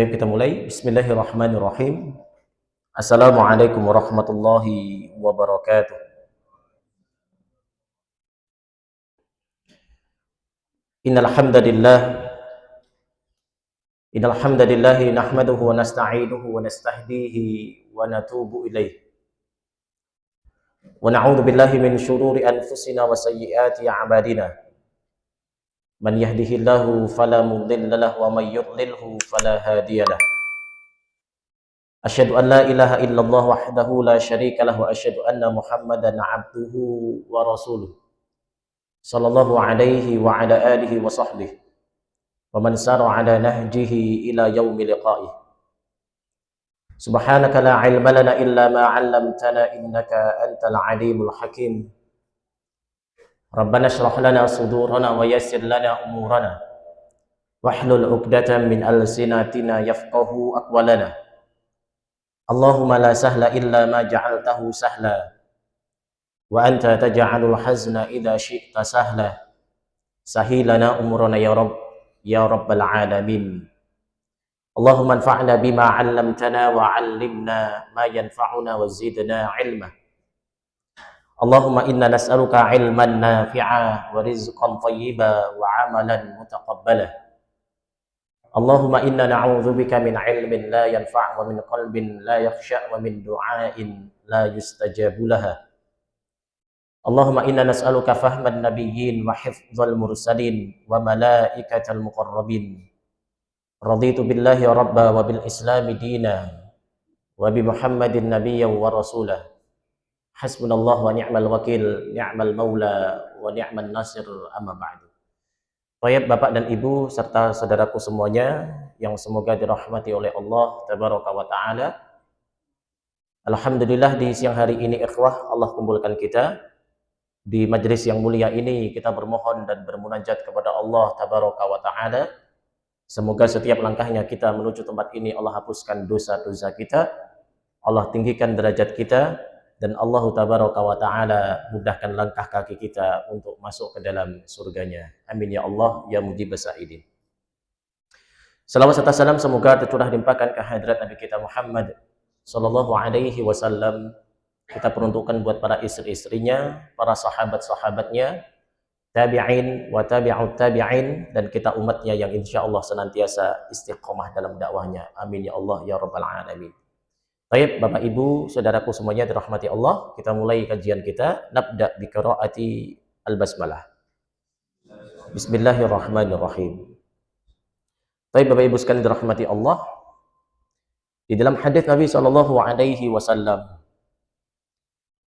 Baik, kita mulai. Bismillahirrahmanirrahim. Assalamualaikum warahmatullahi wabarakatuh. Innal hamdalillah nahmaduhu wa nasta'inuhu wa nastahdihi wa natubu ilaih. Wa na'udzu billahi min syururi anfusina wa sayyiati a'malina. Man yahdihillahu fala mudilla lahu wa may yudlilhu fala hadiyalah. Asyhadu an la ilaha illallah wahdahu la syarika lahu wa asyhadu anna Muhammadan 'abduhu wa rasuluh. Sallallahu alaihi wa ala alihi wa sahbihi wa man sara ala nahjihi ila yaumi liqa'ih. Subhanaka la ilma lana illa ma 'allamtana innaka antal alimul hakim. Rabbana shrah lana sudurana wa yassir lana umurana wahlul 'uqdatam min alsinatina yafqahu aqwalana. Allahumma la sahla illa ma ja'altahu sahla wa anta taj'alul hazna idza syi'ta sahla. Sahilana umurana ya Rabb ya Rabbal alamin. Allahumma anfa'na bima 'allamtana wa 'allimna ma yanfa'una wa zidna 'ilma. Allahumma inna nas'aluka 'ilman nafi'a wa rizqan thayyiba wa 'amalan mutaqabbala. Allahumma inna na'udzubika min 'ilmin la yanfa' wa min qalbin la yakhsha' wa min du'ain la yustajabu laha. Allahumma inna nas'aluka fahman nabiyyin wa hifdzal mursalin wa malaikatal muqarrabin. Raditu billahi rabba wa bil islami dina wa bi Muhammadin nabiyyan wa rasulah. Hasbunallahu wa ni'mal wakil, ni'mal maula wa ni'man nasir, amma ba'du. Baik Bapak dan Ibu serta saudaraku semuanya yang semoga dirahmati oleh Allah tabaraka wa taala. Alhamdulillah di siang hari ini ikhwah Allah kumpulkan kita di majlis yang mulia ini. Kita bermohon dan bermunajat kepada Allah tabaraka wa taala. Semoga setiap langkahnya kita menuju tempat ini Allah hapuskan dosa-dosa kita, Allah tinggikan derajat kita, dan Allah tabaraka wa ta'ala mudahkan langkah kaki kita untuk masuk ke dalam surganya. Amin ya Allah ya mujibas sa'idin. Salawat serta salam semoga tercurah limpahkan ke hadirat Nabi kita Muhammad sallallahu alaihi wasallam. Kita peruntukkan buat para istri-istrinya, para sahabat-sahabatnya, tabi'in wa tabi'ut tabi'in, dan kita umatnya yang insya Allah senantiasa istiqomah dalam dakwahnya. Amin ya Allah ya Rabbal alamin. Baik, Bapak Ibu, saudaraku semuanya dirahmati Allah, kita mulai kajian kita. Nabda bi qiraati al-basmalah. Bismillahirrahmanirrahim. Baik, Bapak Ibu sekalian dirahmati Allah. Di dalam hadis Nabi sallallahu alaihi wasallam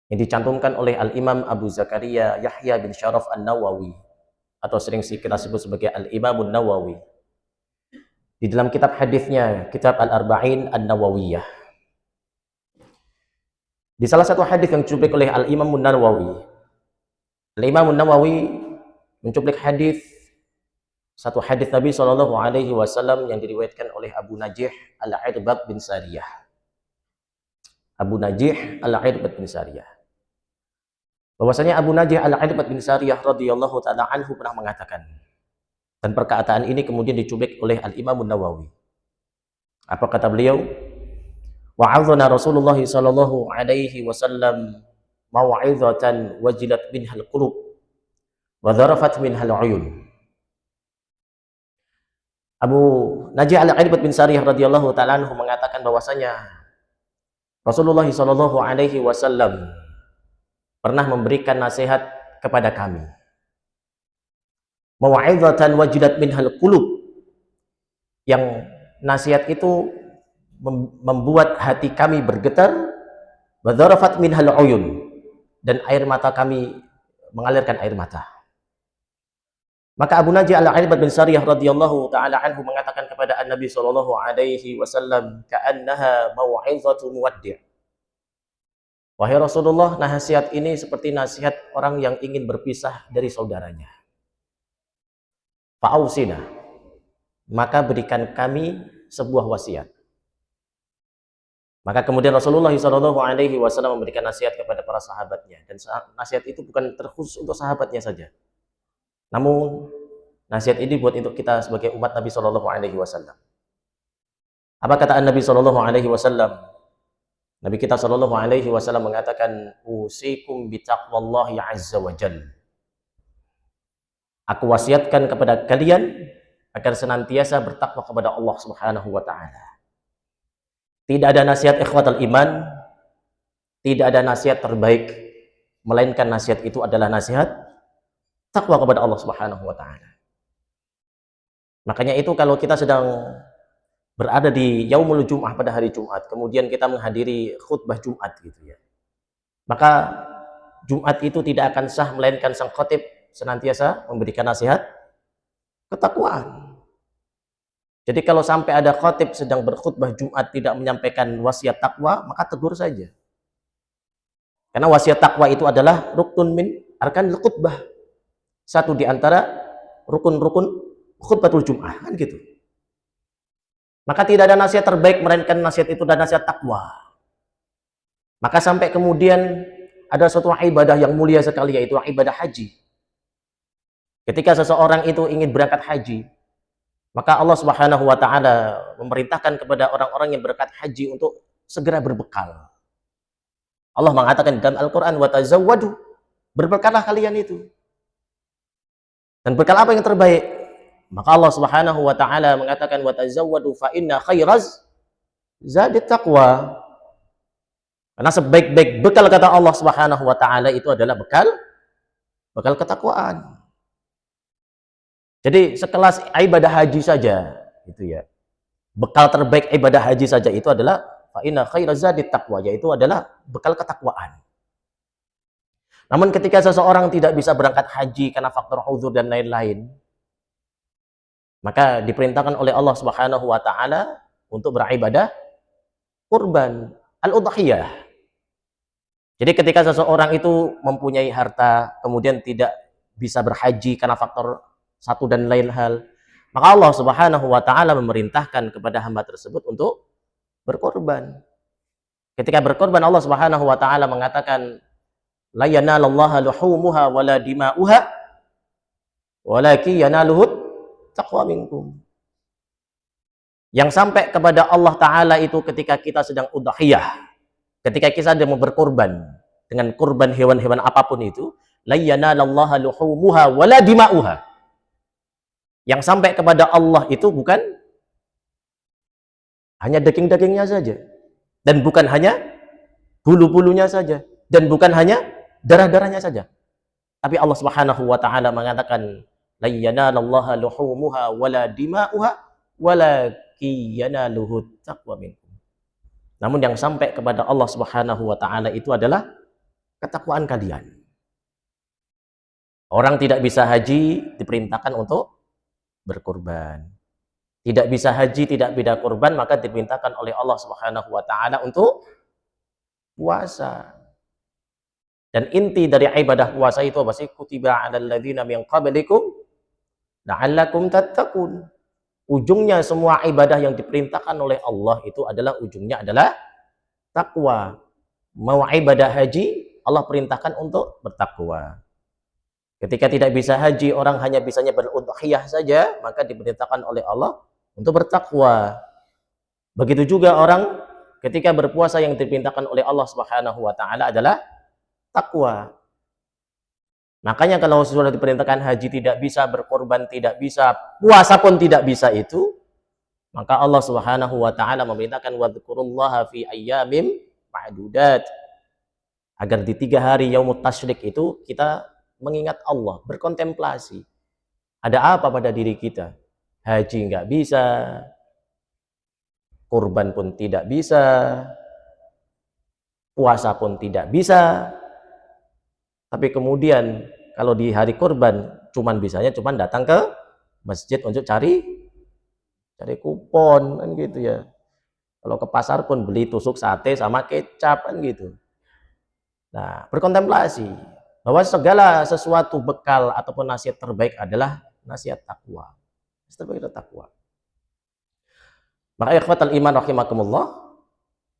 yang dicantumkan oleh Al-Imam Abu Zakaria Yahya bin Syaraf An-Nawawi, atau sering kita sebut sebagai Al-Imam An-Nawawi. Di dalam kitab hadisnya, kitab Al-Arba'in An-Nawawiyah. Di salah satu hadis yang dicuplik oleh Al-Imam An-Nawawi, Al-Imam An-Nawawi mencuplik satu hadis Nabi sallallahu alaihi wasallam yang diriwayatkan oleh Abu Najih Al-Irbad bin Sariyah. Abu Najih Al-Irbad bin Sariyah. Bahwasanya Abu Najih Al-Irbad bin Sariyah radhiyallahu taala anhu pernah mengatakan, dan perkataan ini kemudian dicuplik oleh Al-Imam An-Nawawi. Apa kata beliau? Wa'adzana Rasulullah sallallahu alaihi wasallam mau'izatan wajilat minhal qulub wa dharafat minhal uyun. Abu Najih Al-Irbad bin Sariyah radhiyallahu taala anhu mengatakan bahwasanya Rasulullah sallallahu alaihi wasallam pernah memberikan nasihat kepada kami. Mau'izatan wajilat minhal qulub, yang nasihat itu membuat hati kami bergetar, wadharafat minhal uyun, dan air mata kami mengalirkan air mata. Maka Abu Najih Al-Irbad bin Sariyah radhiyallahu taala anhu mengatakan kepada An-Nabi sallallahu alaihi wasallam, ka'annaha mau'izatu muwaddi'. Wahai Rasulullah, nasihat ini seperti nasihat orang yang ingin berpisah dari saudaranya. Fa'ausina, maka berikan kami sebuah wasiat. Maka kemudian Rasulullah SAW memberikan nasihat kepada para sahabatnya, dan nasihat itu bukan terkhusus untuk sahabatnya saja, namun nasihat ini buat untuk kita sebagai umat Nabi SAW. Apa kata Nabi Shallallahu Alaihi Wasallam? Nabi kita Shallallahu Alaihi Wasallam mengatakan, "Usikum bitaqwallahi azza wa jal." Aku wasiatkan kepada kalian agar senantiasa bertakwa kepada Allah Subhanahu wa taala. Tidak ada nasihat ikhwatal iman, tidak ada nasihat terbaik, melainkan nasihat itu adalah nasihat takwa kepada Allah Subhanahu wa taala. Makanya itu kalau kita sedang berada di yaumul Jum'ah pada hari Jumat, kemudian kita menghadiri khutbah Jumat gitu ya. Maka Jumat itu tidak akan sah melainkan sang khatib senantiasa memberikan nasihat ketakwaan. Jadi kalau sampai ada khatib sedang berkhutbah Jumat tidak menyampaikan wasiat takwa, maka tegur saja. Karena wasiat takwa itu adalah rukun min arkanil khutbah. Satu di antara rukun-rukun khutbatul Jum'ah, kan gitu. Maka tidak ada nasihat terbaik melainkan nasihat itu dan nasihat takwa. Maka sampai kemudian ada suatu ibadah yang mulia sekali, yaitu ibadah haji. Ketika seseorang itu ingin berangkat haji, maka Allah Subhanahu wa taala memerintahkan kepada orang-orang yang berangkat haji untuk segera berbekal. Allah mengatakan dalam Al-Qur'an, "Wa tazawwadu." Berbekallah kalian itu. Dan bekal apa yang terbaik? Maka Allah Subhanahu wa taala mengatakan, "Wa tazawwadu fa inna khairaz zadit taqwa." Karena sebaik-baik bekal, kata Allah Subhanahu wa taala, itu adalah bekal ketakwaan. Jadi sekelas ibadah haji saja itu ya. Bekal terbaik ibadah haji saja itu adalah fa inna khairaz zadit taqwa, yaitu adalah bekal ketakwaan. Namun ketika seseorang tidak bisa berangkat haji karena faktor uzur dan lain-lain, maka diperintahkan oleh Allah Subhanahu wa taala untuk beribadah kurban, al-udhiyah. Jadi ketika seseorang itu mempunyai harta kemudian tidak bisa berhaji karena faktor satu dan lain hal, maka Allah Subhanahu wa taala memerintahkan kepada hamba tersebut untuk berkorban. Ketika berkorban, Allah Subhanahu wa taala mengatakan, "La yanalallaha luhumuha wala dima'uha, walakin yanaluhu taqwa minkum." Yang sampai kepada Allah Ta'ala itu ketika kita sedang udhiyah, ketika kita sedang berkorban dengan kurban hewan-hewan apapun itu, la yanalallaha luhumuha wala dima'uha. Yang sampai kepada Allah itu bukan hanya daging-dagingnya saja, dan bukan hanya bulu-bulunya saja, dan bukan hanya darah-darahnya saja, tapi Allah Subhanahu wa taala mengatakan, la yanalallaha luhumuha wala dima'uha walakin yanaluhu taqwa minkum. Namun yang sampai kepada Allah Subhanahu wa taala itu adalah ketakwaan kalian. Orang tidak bisa haji diperintahkan untuk berkorban. Tidak bisa haji, tidak bisa korban, maka diperintahkan oleh Allah Subhanahu wa taala untuk puasa. Dan inti dari ibadah puasa itu apa sih? Kutiba 'alal ladzina min qablikum la'allakum tattaqun. Ujungnya semua ibadah yang diperintahkan oleh Allah itu adalah ujungnya adalah takwa. Mau ibadah haji, Allah perintahkan untuk bertakwa. Ketika tidak bisa haji, orang hanya bisanya berudhiyah saja, maka diperintahkan oleh Allah untuk bertakwa. Begitu juga orang ketika berpuasa, yang diperintahkan oleh Allah Subhanahu wa taala adalah takwa. Makanya kalau sudah diperintahkan haji tidak bisa, berkorban tidak bisa, puasa pun tidak bisa itu, maka Allah Subhanahu wa taala memerintahkan wadhkurullaha fi ayyamin ma'dudat. Agar di 3 hari yaumut tasyrik itu kita mengingat Allah, berkontemplasi. Ada apa pada diri kita? Haji nggak bisa, kurban pun tidak bisa, puasa pun tidak bisa. Tapi kemudian kalau di hari kurban bisanya datang ke masjid untuk cari kupon, kan gitu ya. Kalau ke pasar pun beli tusuk sate sama kecap, kan gitu. Nah, berkontemplasi bahwa segala sesuatu bekal ataupun nasihat terbaik adalah nasihat takwa. Terbaik adalah takwa. Maka ikhwatal iman rahimakumullah,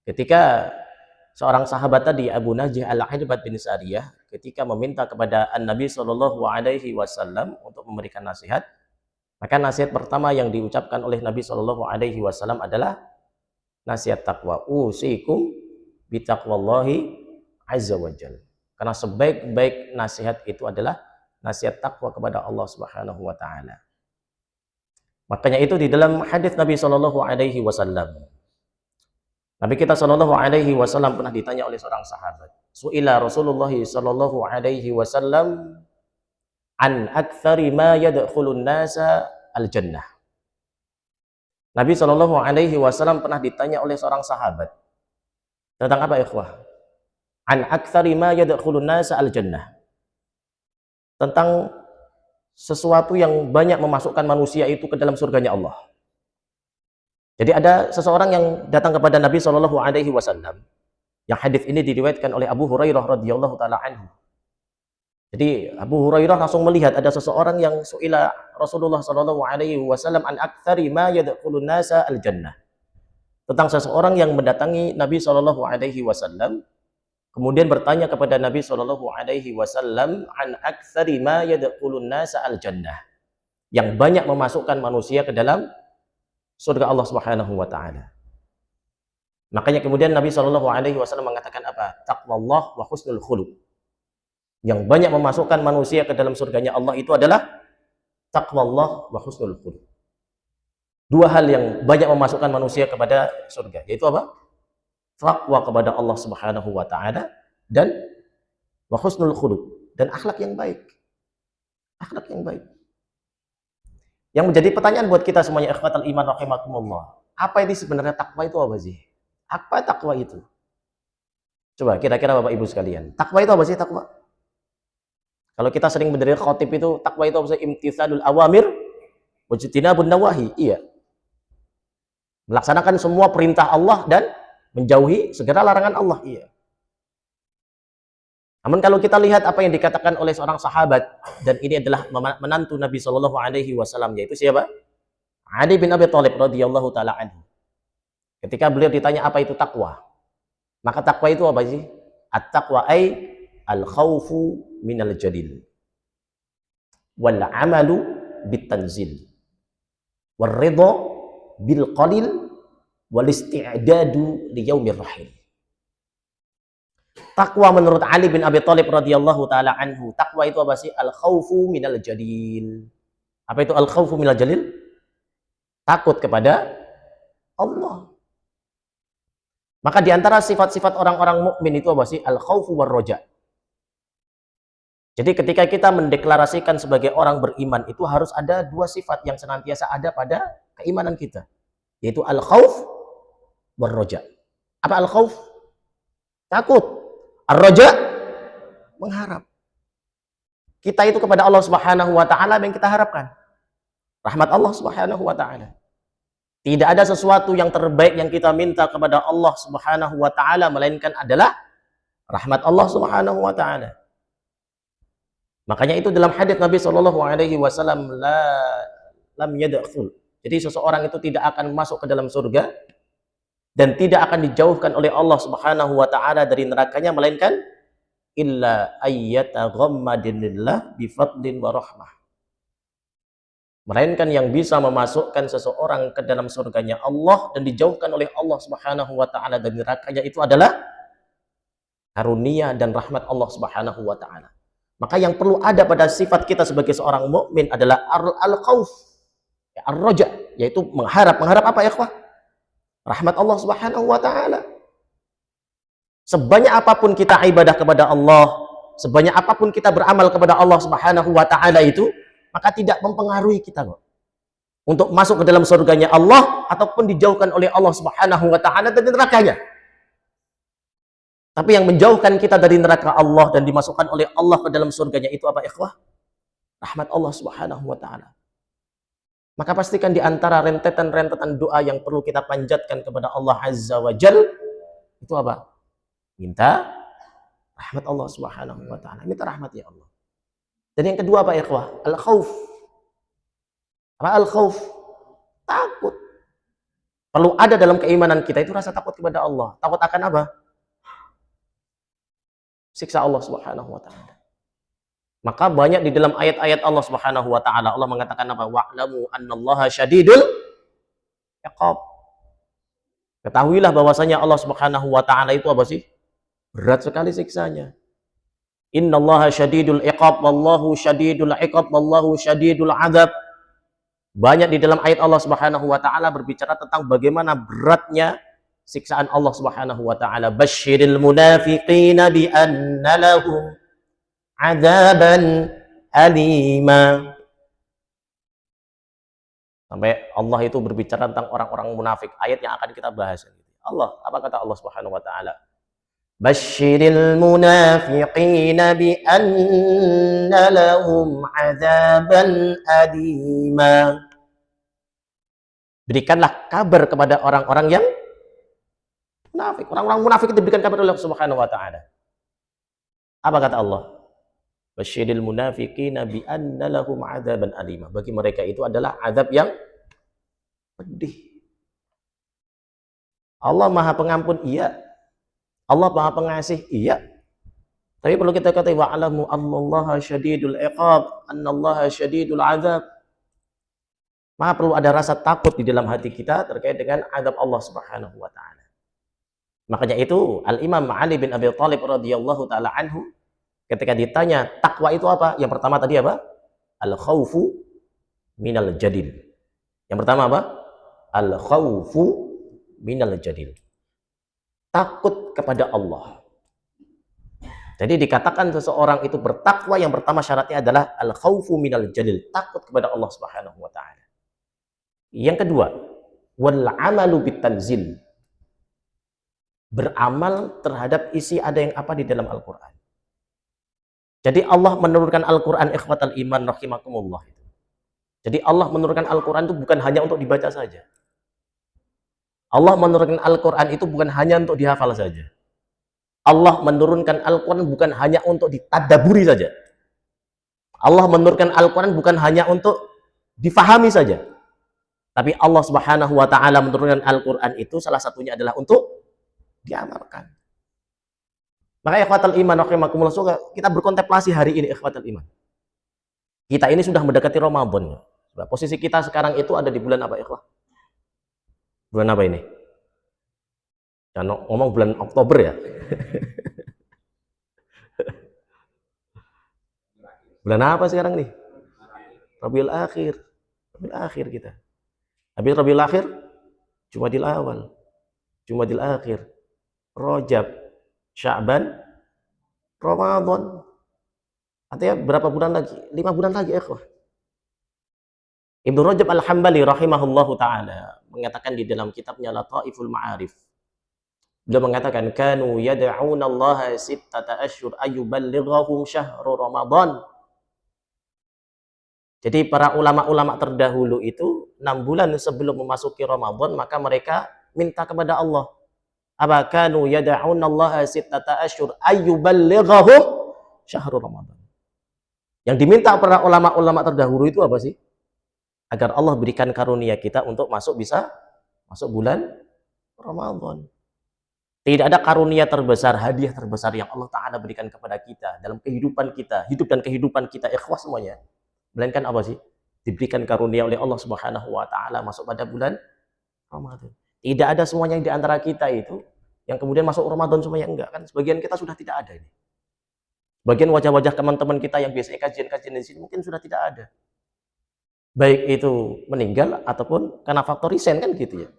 ketika seorang sahabat tadi, Abu Najih Al-Irbad bin Sariyah, ketika meminta kepada Nabi Shallallahu Alaihi Wasallam untuk memberikan nasihat, maka nasihat pertama yang diucapkan oleh Nabi Shallallahu Alaihi Wasallam adalah nasihat takwa. Usikum bitaqwallahi azza wajal. Karena sebaik-baik nasihat itu adalah nasihat takwa kepada Allah Subhanahu wa taala. Makanya itu di dalam hadis Nabi Shallallahu alaihi wasallam. Nabi kita Shallallahu alaihi wasallam pernah ditanya oleh seorang sahabat. Su'ila Rasulullah Shallallahu alaihi wasallam an aktsari ma yadkhulun nasa al-jannah. Nabi Shallallahu alaihi wasallam pernah ditanya oleh seorang sahabat tentang apa ikhwah? An aktsari ma yadkhulun nasa al-jannah. Tentang sesuatu yang banyak memasukkan manusia itu ke dalam surganya Allah. Jadi ada seseorang yang datang kepada Nabi Shallallahu alaihi wasallam. Yang hadis ini diriwayatkan oleh Abu Hurairah radhiyallahu taala anhu. Jadi Abu Hurairah langsung melihat ada seseorang yang su'ila Rasulullah Shallallahu alaihi wasallam an aktsari ma yadkhulun nasa al-jannah. Tentang seseorang yang mendatangi Nabi Shallallahu alaihi wasallam kemudian bertanya kepada Nabi Shallallahu alaihi wasallam an aktsari ma yadkhulun nasa al-jannah. Yang banyak memasukkan manusia ke dalam surga Allah Subhanahu wa taala. Makanya kemudian Nabi Shallallahu alaihi wasallam mengatakan apa? Taqwallah wa husnul khuluq. Yang banyak memasukkan manusia ke dalam surganya Allah itu adalah taqwallah wa husnul khuluq. Dua hal yang banyak memasukkan manusia kepada surga, yaitu apa? Takwa kepada Allah Subhanahu wa taala dan wa husnul khuluq, dan akhlak yang baik. Akhlak yang baik. Yang menjadi pertanyaan buat kita semuanya ikhwatal iman rahimakumullah. Apa ini sebenarnya takwa itu apa sih? Apa takwa itu? Coba kira-kira Bapak Ibu sekalian. Takwa itu apa sih takwa? Kalau kita sering mendengar khotib itu, takwa itu apa sih? Imtitsalul awamir wajtinabun nawahi. Iya. Melaksanakan semua perintah Allah dan menjauhi segala larangan Allah. Iya. Namun kalau kita lihat apa yang dikatakan oleh seorang sahabat, dan ini adalah menantu Nabi Shallallahu alaihi wasallam, yaitu siapa? Ali bin Abi Thalib radhiyallahu taala anhu. Ketika beliau ditanya apa itu takwa, maka takwa itu apa sih? At-taqwa ay al-khawfu minal jalil wal amalu bitanzil wal ridha bil qalil wal isti'dadu li yaumir rahil. Takwa menurut Ali bin Abi Thalib radhiyallahu taala anhu, takwa itu apa sih? Al-khaufu minal jalil. Apa itu al-khaufu minal jalil? Takut kepada Allah. Maka di antara sifat-sifat orang-orang mukmin itu apa sih? Al-khaufu war roja. Jadi ketika kita mendeklarasikan sebagai orang beriman itu harus ada dua sifat yang senantiasa ada pada keimanan kita, yaitu al-khauf war roja. Apa al-khauf? Takut. Ar-raja mengharap. Kita itu kepada Allah Subhanahu wa taala yang kita harapkan rahmat Allah Subhanahu wa taala. Tidak ada sesuatu yang terbaik yang kita minta kepada Allah Subhanahu wa taala melainkan adalah rahmat Allah Subhanahu wa taala. Makanya itu dalam hadis Nabi Shallallahu alaihi wasallam lam yadkhul. Jadi seseorang itu tidak akan masuk ke dalam surga dan tidak akan dijauhkan oleh Allah Subhanahu wa taala dari nerakanya melainkan illa ayyataghammadillah bi fadlin wa rahmah. Melainkan yang bisa memasukkan seseorang ke dalam surganya Allah dan dijauhkan oleh Allah Subhanahu wa taala dari nerakanya itu adalah karunia dan rahmat Allah Subhanahu wa taala. Maka yang perlu ada pada sifat kita sebagai seorang mukmin adalah al-khauf, ar-raja, yaitu mengharap. Mengharap apa ya, ikhwah? Rahmat Allah Subhanahu wa taala. Sebanyak apapun kita ibadah kepada Allah, sebanyak apapun kita beramal kepada Allah Subhanahu wa taala itu, maka tidak mempengaruhi kita kok untuk masuk ke dalam surganya Allah ataupun dijauhkan oleh Allah Subhanahu wa taala dari nerakanya. Tapi yang menjauhkan kita dari neraka Allah dan dimasukkan oleh Allah ke dalam surganya itu apa, ikhwah? Rahmat Allah Subhanahu wa taala. Maka pastikan di antara rentetan-rentetan doa yang perlu kita panjatkan kepada Allah Azza wa Jal itu apa? Minta rahmat Allah Subhanahu wa taala. Minta rahmat ya Allah. Dan yang kedua apa, ikhwah? Al-khauf. Apa al-khauf? Takut. Perlu ada dalam keimanan kita itu rasa takut kepada Allah. Takut akan apa? Siksa Allah Subhanahu wa taala. Maka banyak di dalam ayat-ayat Allah Subhanahu wa taala Allah mengatakan apa? Wa'lamu annallaha syadidul iqab. Ketahuilah bahwasanya Allah Subhanahu wa taala itu apa sih? Berat sekali siksanya. Innallaha syadidul iqab wallahu syadidul iqab wallahu syadidul adzab. Banyak di dalam ayat Allah Subhanahu wa taala berbicara tentang bagaimana beratnya siksaan Allah Subhanahu wa taala. Basyiril munafiqina bi anna lahum adzaban alima. Sampai Allah itu berbicara tentang orang-orang munafik. Ayat yang akan kita bahas. Allah, apa kata Allah Subhanahu wa taala? Basyiril munafiqina bi anna lahum adzaban alima. Berikanlah kabar kepada orang-orang yang munafik. Orang-orang munafik itu diberikan kabar oleh Allah Subhanahu wa taala. Apa kata Allah? Basyiril munafiqina bi anna lahum adzaban alima. Bagi mereka itu adalah azab yang pedih. Allah Maha Pengampun, iya. Allah Maha Pengasih, iya. Tapi perlu kita katakan wa'lamu annallaha syadidul iqab, annallaha syadidul azab. Maka perlu ada rasa takut di dalam hati kita terkait dengan azab Allah Subhanahu wa taala. Makanya itu Al-Imam Ali bin Abi Thalib radhiyallahu taala anhu ketika ditanya takwa itu apa? Yang pertama tadi apa? Al-khaufu minal jadil. Yang pertama apa? Al-khaufu minal jadil. Takut kepada Allah. Jadi dikatakan seseorang itu bertakwa, yang pertama syaratnya adalah al-khaufu minal jadil, takut kepada Allah Subhanahu wa taala. Yang kedua, wal amalu bitanzil. Beramal terhadap isi ada yang apa di dalam Al-Qur'an. Jadi Allah menurunkan Al-Qur'an ikhwatal iman rahimakumullah. Jadi Allah menurunkan Al-Qur'an itu bukan hanya untuk dibaca saja. Allah menurunkan Al-Qur'an itu bukan hanya untuk dihafal saja. Allah menurunkan Al-Quran bukan hanya untuk ditadaburi saja. Allah menurunkan Al-Quran bukan hanya untuk difahami saja. Tapi Allah Subhanahu wa taala menurunkan Al-Quran itu salah satunya adalah untuk diamalkan. Maka ikhwatal iman rahimakumullah, kita berkontemplasi hari ini ikhwatal iman. Kita ini sudah mendekati Ramadan. Posisi kita sekarang itu ada di bulan apa ikhwah? Bulan apa ini? Jangan ngomong bulan Oktober ya. Bulan apa sekarang nih? Rabiul Akhir. Rabiul Akhir kita. Habis Rabiul Akhir, Jumadil Awal, Jumadil Akhir, Rajab, Sya'ban, Ramadan. Artinya berapa bulan lagi? 5 bulan lagi ikhwah. Ibnu Rajab Al-Hambali rahimahullahu taala mengatakan di dalam kitabnya Lataiful Ma'arif. Beliau mengatakan kanu yad'una Allah sittata asyhur ayyuballighahum syahrul Ramadan. Jadi para ulama-ulama terdahulu itu 6 bulan sebelum memasuki Ramadan maka mereka minta kepada Allah. Apa kanu yad'una Allah sittata asyhur ayyuballighahum syahrul Ramadan. Yang diminta para ulama-ulama terdahulu itu apa sih? Agar Allah berikan karunia kita untuk bisa masuk bulan Ramadan. Tidak ada karunia terbesar, hadiah terbesar yang Allah Ta'ala berikan kepada kita dalam kehidupan kita, hidup dan kehidupan kita, ikhwah semuanya. Melainkan apa sih? Diberikan karunia oleh Allah Subhanahu wa taala masuk pada bulan Ramadan. Tidak ada semuanya di antara kita itu yang kemudian masuk Ramadan semuanya, enggak kan? Sebagian kita sudah tidak ada ini. Bagian wajah-wajah teman-teman kita yang biasanya kajian-kajian di sini mungkin sudah tidak ada. Baik itu meninggal ataupun karena faktor resign kan gitu ya.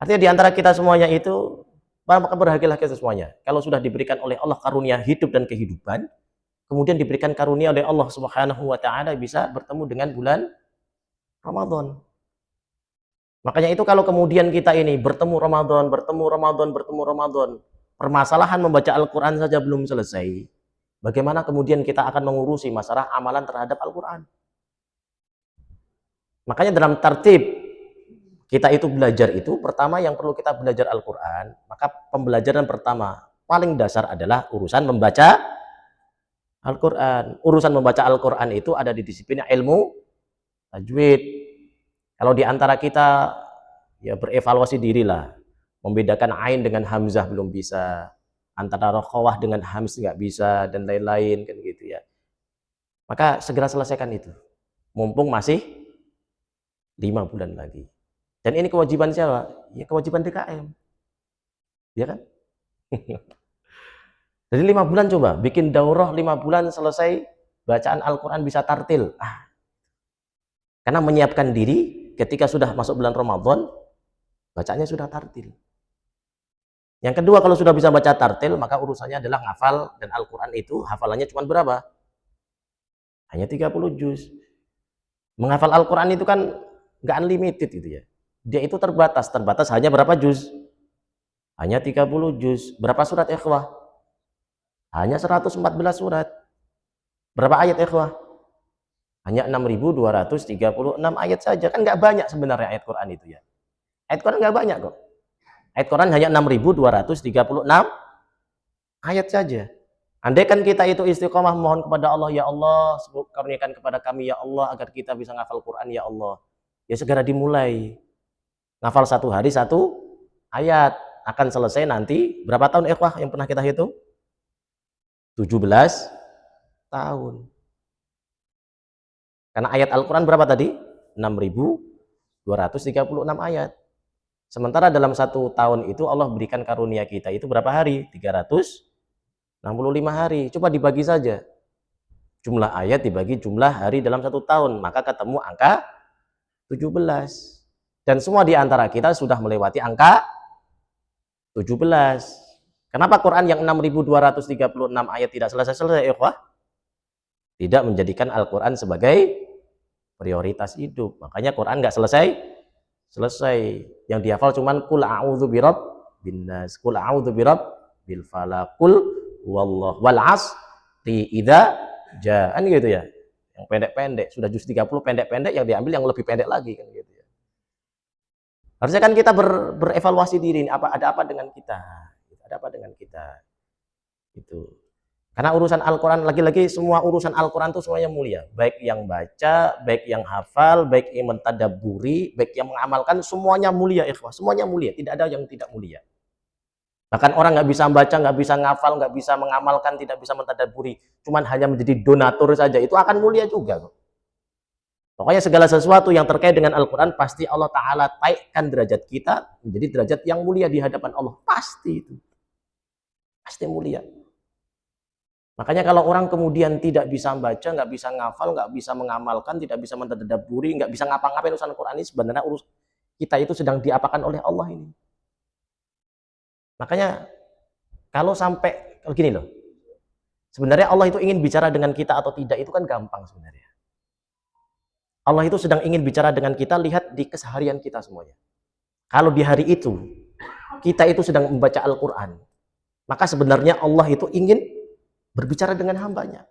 Artinya di antara kita semuanya itu maka berbahagialah kita semuanya. Kalau sudah diberikan oleh Allah karunia hidup dan kehidupan, kemudian diberikan karunia oleh Allah Subhanahu wa taala bisa bertemu dengan bulan Ramadan. Makanya itu kalau kemudian kita ini bertemu Ramadan, permasalahan membaca Al-Qur'an saja belum selesai. Bagaimana kemudian kita akan mengurusi masalah amalan terhadap Al-Qur'an? Makanya dalam tertib kita itu belajar itu, pertama yang perlu kita belajar Al-Quran, maka pembelajaran pertama paling dasar adalah urusan membaca Al-Quran. Urusan membaca Al-Quran itu ada di disiplin ilmu tajwid. Kalau di antara kita ya berevaluasi dirilah, membedakan ain dengan hamzah belum bisa, antara rokhawah dengan hams nggak bisa, dan lain-lain kan gitu ya. Maka segera selesaikan itu, mumpung masih 5 bulan lagi. Dan ini kewajiban siapa? Ya kewajiban DKM. Ya kan? Jadi 5 bulan coba, bikin daurah 5 bulan selesai, bacaan Al-Quran bisa tartil. Karena menyiapkan diri ketika sudah masuk bulan Ramadan, bacanya sudah tartil. Yang kedua, kalau sudah bisa baca tartil, maka urusannya adalah ngafal, dan Al-Quran itu hafalannya cuma berapa? Hanya 30 juz. Menghafal Al-Quran itu kan nggak unlimited gitu ya. Dia itu terbatas hanya berapa juz? Hanya 30 juz. Berapa surat ikhwah? Hanya 114 surat. Berapa ayat ikhwah? Hanya 6.236 ayat saja. Kan nggak banyak sebenarnya ayat Quran itu ya. Ayat Quran nggak banyak kok. Ayat Quran hanya 6.236 ayat saja. Andai kan kita itu istiqomah mohon kepada Allah, ya Allah, karuniakan kepada kami ya Allah agar kita bisa ngafal Quran ya Allah. Ya segera dimulai. Ngafal 1 hari 1 ayat. Akan selesai nanti berapa tahun ikhwah yang pernah kita hitung? 17 tahun. Karena ayat Al-Quran berapa tadi? 6.236 ayat. Sementara dalam 1 tahun itu Allah berikan karunia kita itu berapa hari? 365 hari. Coba dibagi saja. Jumlah ayat dibagi jumlah hari dalam 1 tahun. Maka ketemu angka 17. Dan semua di antara kita sudah melewati angka 17. Kenapa Quran yang 6.236 ayat tidak selesai-selesai ikhwah? Tidak menjadikan Al-Quran sebagai prioritas hidup. Makanya Quran nggak selesai. Yang dihafal cuman kul a'udzu birabbin nas, kul a'udzu birabbil falaq, kul wallahu wal 'asri idza ja'an gitu ya. Yang pendek-pendek, sudah juz 30 pendek-pendek, yang diambil yang lebih pendek lagi kan gitu ya. Harusnya kan kita berevaluasi diri, ada apa dengan kita? Ada apa dengan kita? Itu. Karena urusan Al-Quran, lagi-lagi semua urusan Al-Quran itu semuanya mulia. Baik yang baca, baik yang hafal, baik yang mentadaburi, baik yang mengamalkan, semuanya mulia ikhwah. Semuanya mulia, tidak ada yang tidak mulia. Bahkan orang nggak bisa baca, nggak bisa ngafal, nggak bisa mengamalkan, tidak bisa mentadaburi, cuman hanya menjadi donatur saja, itu akan mulia juga. Pokoknya segala sesuatu yang terkait dengan Al-Quran, pasti Allah Ta'ala taikkan derajat kita menjadi derajat yang mulia di hadapan Allah. Pasti itu. Pasti mulia. Makanya kalau orang kemudian tidak bisa baca, nggak bisa ngafal, nggak bisa mengamalkan, tidak bisa mentadaburi, nggak bisa ngapa-ngapain urusan Quran ini, sebenarnya kita itu sedang diapakan oleh Allah ini. Makanya kalau sampai gini loh, sebenarnya Allah itu ingin bicara dengan kita atau tidak itu kan gampang sebenarnya. Allah itu sedang ingin bicara dengan kita, lihat di keseharian kita semuanya. Kalau di hari itu kita itu sedang membaca Al-Quran, maka sebenarnya Allah itu ingin berbicara dengan hambanya.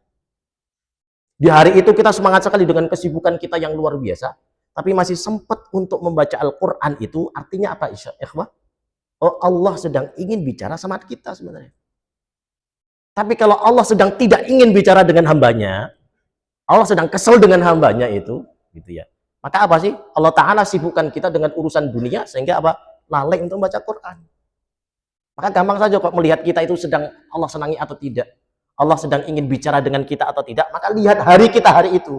Di hari itu kita semangat sekali dengan kesibukan kita yang luar biasa, tapi masih sempat untuk membaca Al-Quran itu, artinya apa ikhwah? Oh, Allah sedang ingin bicara sama kita sebenarnya. Tapi kalau Allah sedang tidak ingin bicara dengan hambanya, Allah sedang kesel dengan hambanya itu, gitu ya. Maka apa sih? Allah Ta'ala sibukkan kita dengan urusan dunia, sehingga apa? Lalai untuk membaca Quran. Maka gampang saja kok melihat kita itu sedang Allah senangi atau tidak. Allah sedang ingin bicara dengan kita atau tidak, maka lihat hari kita hari itu.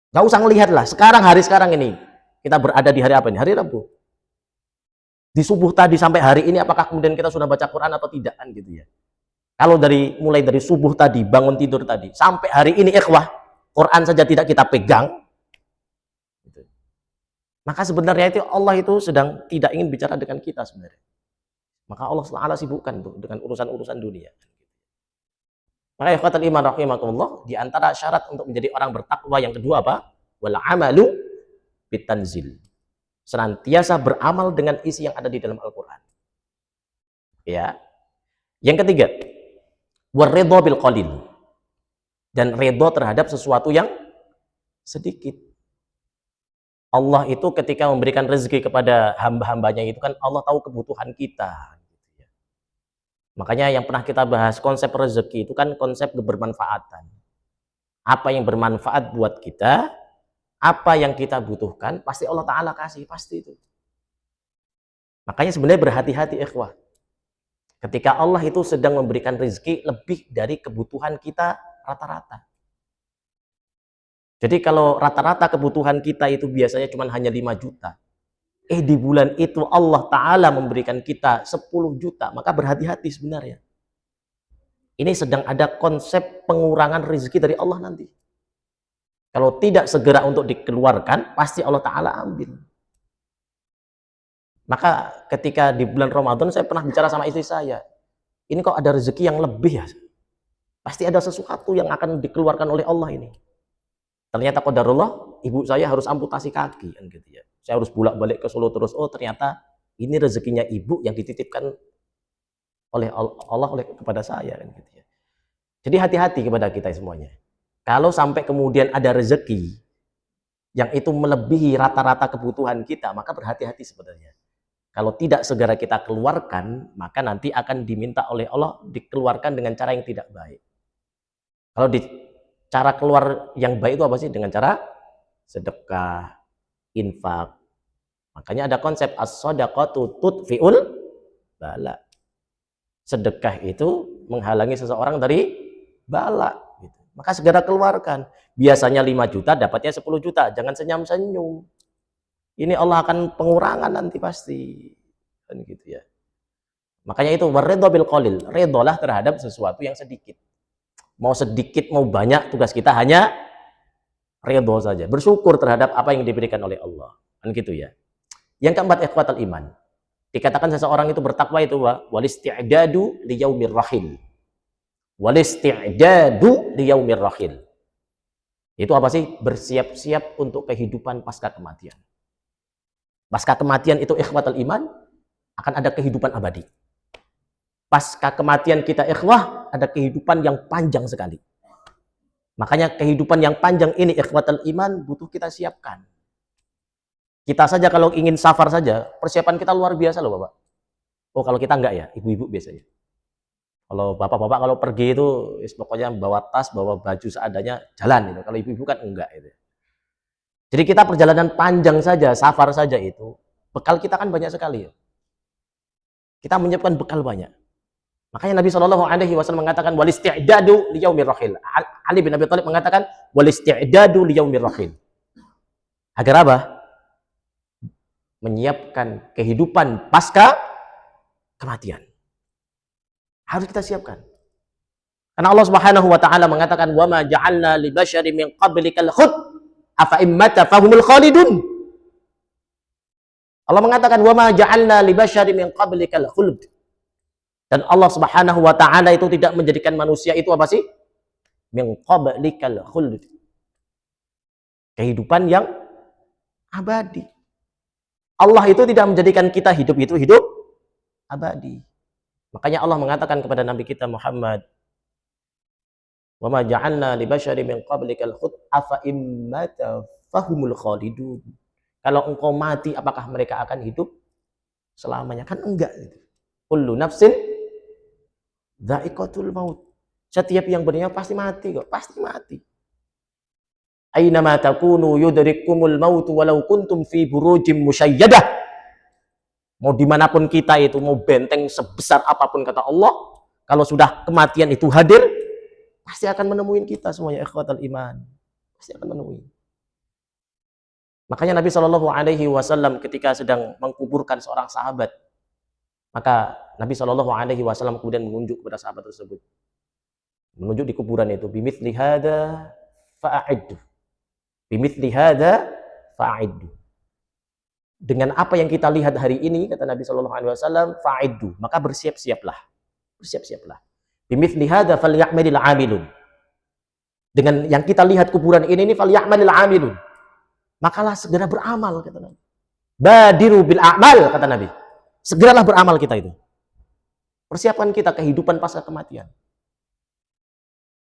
Gak usah ngelihat lah, hari sekarang ini, kita berada di hari apa ini? Hari Rabu. Di subuh tadi sampai hari ini, apakah kemudian kita sudah baca Quran atau tidak kan gitu ya. Kalau mulai dari subuh tadi, bangun tidur tadi, sampai hari ini ikhwah, Quran saja tidak kita pegang, maka sebenarnya itu Allah itu sedang tidak ingin bicara dengan kita sebenarnya. Maka Allah Ta'ala sibukkan tuh dengan urusan-urusan dunia. Maka ikhwatul iman rahimakumullah, di antara syarat untuk menjadi orang bertakwa yang kedua apa? Wal amalu bitanzil. Senantiasa beramal dengan isi yang ada di dalam Al-Qur'an. Ya. Yang ketiga, waridha bil qalil. Dan redha terhadap sesuatu yang sedikit. Allah itu ketika memberikan rezeki kepada hamba-hambanya itu kan Allah tahu kebutuhan kita. Makanya yang pernah kita bahas konsep rezeki itu kan konsep kebermanfaatan. Apa yang bermanfaat buat kita, apa yang kita butuhkan, pasti Allah Ta'ala kasih, pasti itu. Makanya sebenarnya berhati-hati ikhwah. Ketika Allah itu sedang memberikan rezeki lebih dari kebutuhan kita rata-rata. Jadi kalau rata-rata kebutuhan kita itu biasanya cuma hanya 5 juta. Di bulan itu Allah Ta'ala memberikan kita 10 juta. Maka berhati-hati sebenarnya. Ini sedang ada konsep pengurangan rezeki dari Allah nanti. Kalau tidak segera untuk dikeluarkan, pasti Allah Ta'ala ambil. Maka ketika di bulan Ramadan saya pernah bicara sama istri saya. Ini kok ada rezeki yang lebih ya? Pasti ada sesuatu yang akan dikeluarkan oleh Allah ini. Ternyata qadarullah, ibu saya harus amputasi kaki kan gitu ya. Saya harus bolak-balik ke Solo terus. Oh, ternyata ini rezekinya ibu yang dititipkan oleh Allah kepada saya kan gitu ya. Jadi hati-hati kepada kita semuanya. Kalau sampai kemudian ada rezeki yang itu melebihi rata-rata kebutuhan kita, maka berhati-hati sebenarnya. Kalau tidak segera kita keluarkan, maka nanti akan diminta oleh Allah dikeluarkan dengan cara yang tidak baik. Kalau cara keluar yang baik itu apa sih? Dengan cara sedekah, infak. Makanya ada konsep as-shadaqatu tudfi'ul bala. Sedekah itu menghalangi seseorang dari bala. Gitu. Maka segera keluarkan. Biasanya 5 juta, dapatnya 10 juta. Jangan senyum-senyum. Ini Allah akan pengurangan nanti pasti. Kan gitu ya. Makanya itu waridho bil qalil. Ridholah terhadap sesuatu yang sedikit. Mau sedikit, mau banyak, tugas kita hanya ridho saja. Bersyukur terhadap apa yang diberikan oleh Allah. Kan gitu ya. Yang keempat, ikhwatal iman. Dikatakan seseorang itu bertakwa itu walisti'dadu liyaumir rahil. Walisti'dadu liyaumir rahil. Itu apa sih? Bersiap-siap untuk kehidupan pasca kematian. Pasca kematian itu ikhwatal iman akan ada kehidupan abadi. Pasca kematian kita ikhwah, ada kehidupan yang panjang sekali. Makanya kehidupan yang panjang ini ikhwatal iman butuh kita siapkan. Kita saja kalau ingin safar saja, persiapan kita luar biasa loh Bapak. Oh kalau kita enggak ya, ibu-ibu biasanya. Kalau bapak-bapak kalau pergi itu pokoknya bawa tas, bawa baju seadanya, jalan gitu. Kalau ibu-ibu kan enggak gitu. Jadi kita perjalanan panjang saja, safar saja itu, bekal kita kan banyak sekali ya. Kita menyiapkan bekal banyak. Makanya Nabi SAW mengatakan walisti'dadu liyaumir rahil. Ali bin Abi Thalib mengatakan walisti'dadu liyaumir rahil. Agar apa? Menyiapkan kehidupan pasca kematian. Harus kita siapkan. Karena Allah Subhanahu wa taala mengatakan wa ma ja'alna li basyarin min qablikal khuld afa immata fahumul khalidun. Allah mengatakan wa ma ja'alna li basyarin min qablikal khuld. Dan Allah Subhanahu wa taala itu tidak menjadikan manusia itu apa sih? Min qablikal khuld. Kehidupan yang abadi. Allah itu tidak menjadikan kita hidup itu hidup abadi. Makanya Allah mengatakan kepada Nabi kita Muhammad, "Wa ma ja'alna li basyarin min qablikal khuld afa immata fahumul khalidun." Kalau engkau mati apakah mereka akan hidup selamanya? Kan enggak gitu. Kullu nafsin dha'iqatul maut. Setiap yang bernyawa pasti mati kok, pasti mati. Aina ma takunu yudrikumul maut walau kuntum fi burujim musyayyadah. Mau dimanapun kita itu, mau benteng sebesar apapun kata Allah, kalau sudah kematian itu hadir, pasti akan menemui kita semuanya ikhwatal iman. Pasti akan menemui. Makanya Nabi SAW ketika sedang mengkuburkan seorang sahabat, maka Nabi SAW kemudian menunjuk kepada sahabat tersebut. Menunjuk di kuburan itu, bimithli hadza fa'iddu. Bimithli hadza fa'iddu. Dengan apa yang kita lihat hari ini, kata Nabi SAW, fa'iddu, maka bersiap-siaplah. Bersiap-siaplah. Bimithli hadza falya'malil 'amilun. Dengan yang kita lihat kuburan ini falya'malil 'amilun. Makalah segera beramal, kata Nabi. Badiru bil a'mal, kata Nabi. Segeralah beramal kita itu. Persiapkan kita kehidupan pasca kematian.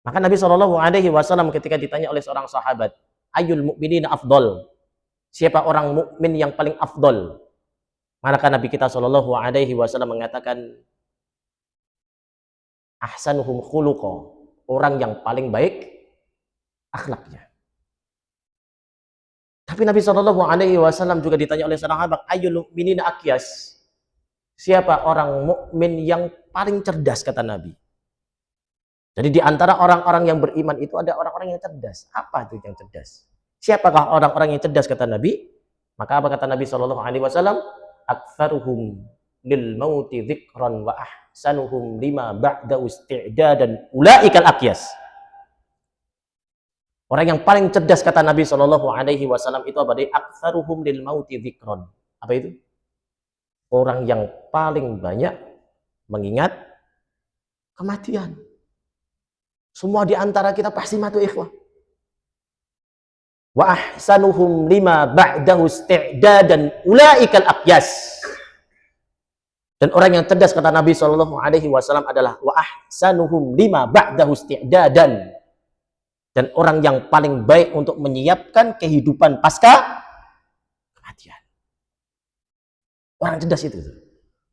Maka Nabi SAW ketika ditanya oleh seorang sahabat, Ayul mu'minina afdol. Siapa orang mukmin yang paling afdol? Maka Nabi kita SAW mengatakan, ahsanuhum khuluqa. Orang yang paling baik akhlaknya. Tapi Nabi SAW juga ditanya oleh seorang sahabat, Ayul mu'minina akyas. Siapa orang mukmin yang paling cerdas, kata Nabi. Jadi di antara orang-orang yang beriman itu ada orang-orang yang cerdas. Apa itu yang cerdas? Siapakah orang-orang yang cerdas kata Nabi? Maka apa kata Nabi Shallallahu Alaihi Wasallam? Aktsaruhum lil mauti dzikran wa ahsanuhum lima ba'da isti'dadan ulaikal aqyas. Orang yang paling cerdas kata Nabi Shallallahu Alaihi Wasallam itu apa? Aktsaruhum lil mauti dzikran. Apa itu? Orang yang paling banyak mengingat kematian. Semua di antara kita pasti mati, ikhwah. Wa ahsanuhum lima ba'dahu isti'dadan ulaikal aqyas. Dan orang yang cerdas kata Nabi Shallallahu Alaihi Wasallam adalah wa ahsanuhum lima ba'dahu isti'dadan. Dan orang yang paling baik untuk menyiapkan kehidupan pasca kematian. Orang cerdas itu.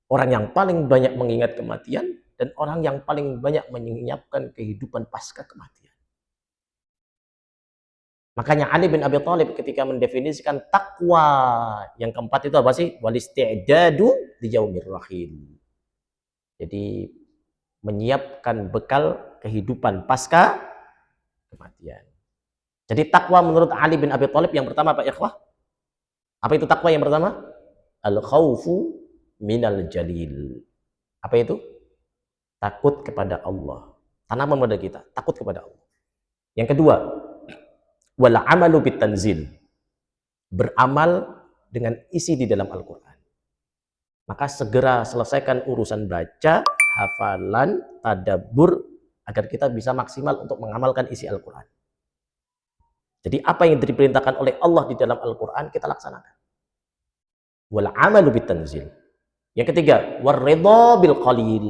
Orang yang paling banyak mengingat kematian dan orang yang paling banyak menyiapkan kehidupan pasca kematian. Makanya Ali bin Abi Thalib ketika mendefinisikan takwa yang keempat itu apa sih? Walisti'dadu liyaumir rahil. Jadi menyiapkan bekal kehidupan pasca kematian. Jadi takwa menurut Ali bin Abi Thalib yang pertama apa, ikhwah? Apa itu takwa yang pertama? Al-khaufu minal jalil. Apa itu? Takut kepada Allah. Tanaman pada kita, takut kepada Allah. Yang kedua, wal amalu bitanzil. Beramal dengan isi di dalam Al-Qur'an. Maka segera selesaikan urusan baca, hafalan, tadabbur agar kita bisa maksimal untuk mengamalkan isi Al-Qur'an. Jadi apa yang diperintahkan oleh Allah di dalam Al-Qur'an kita laksanakan. Wal amalu bitanzil. Yang ketiga, war-ridha bil qalil.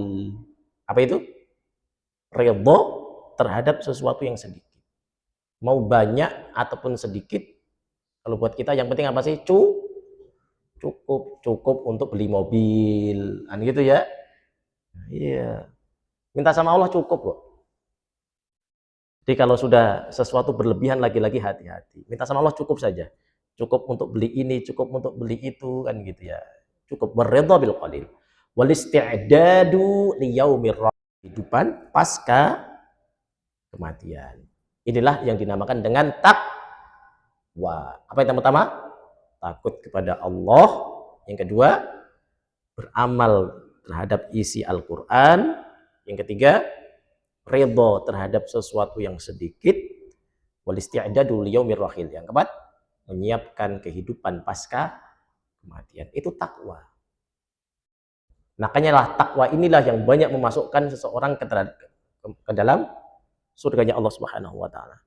Apa itu? Ridho terhadap sesuatu yang sedikit. Mau banyak ataupun sedikit, kalau buat kita yang penting apa sih? Cukup untuk beli mobil, kan gitu ya? Iya. Minta sama Allah cukup kok. Jadi kalau sudah sesuatu berlebihan lagi-lagi hati-hati. Minta sama Allah cukup saja. Cukup untuk beli ini, cukup untuk beli itu, kan gitu ya. Cukup berridha bil qalil. Wal isti'dadu liyaumir kehidupan pasca kematian. Inilah yang dinamakan dengan takwa. Apa yang pertama? Takut kepada Allah. Yang kedua, beramal terhadap isi Al-Quran. Yang ketiga, ridha terhadap sesuatu yang sedikit. Wal isti'dadu liyaumir rahil. Yang keempat, menyiapkan kehidupan pasca kematian. Itu takwa. Makanya lah takwa inilah yang banyak memasukkan seseorang ke dalam surganya Allah Subhanahu wa taala.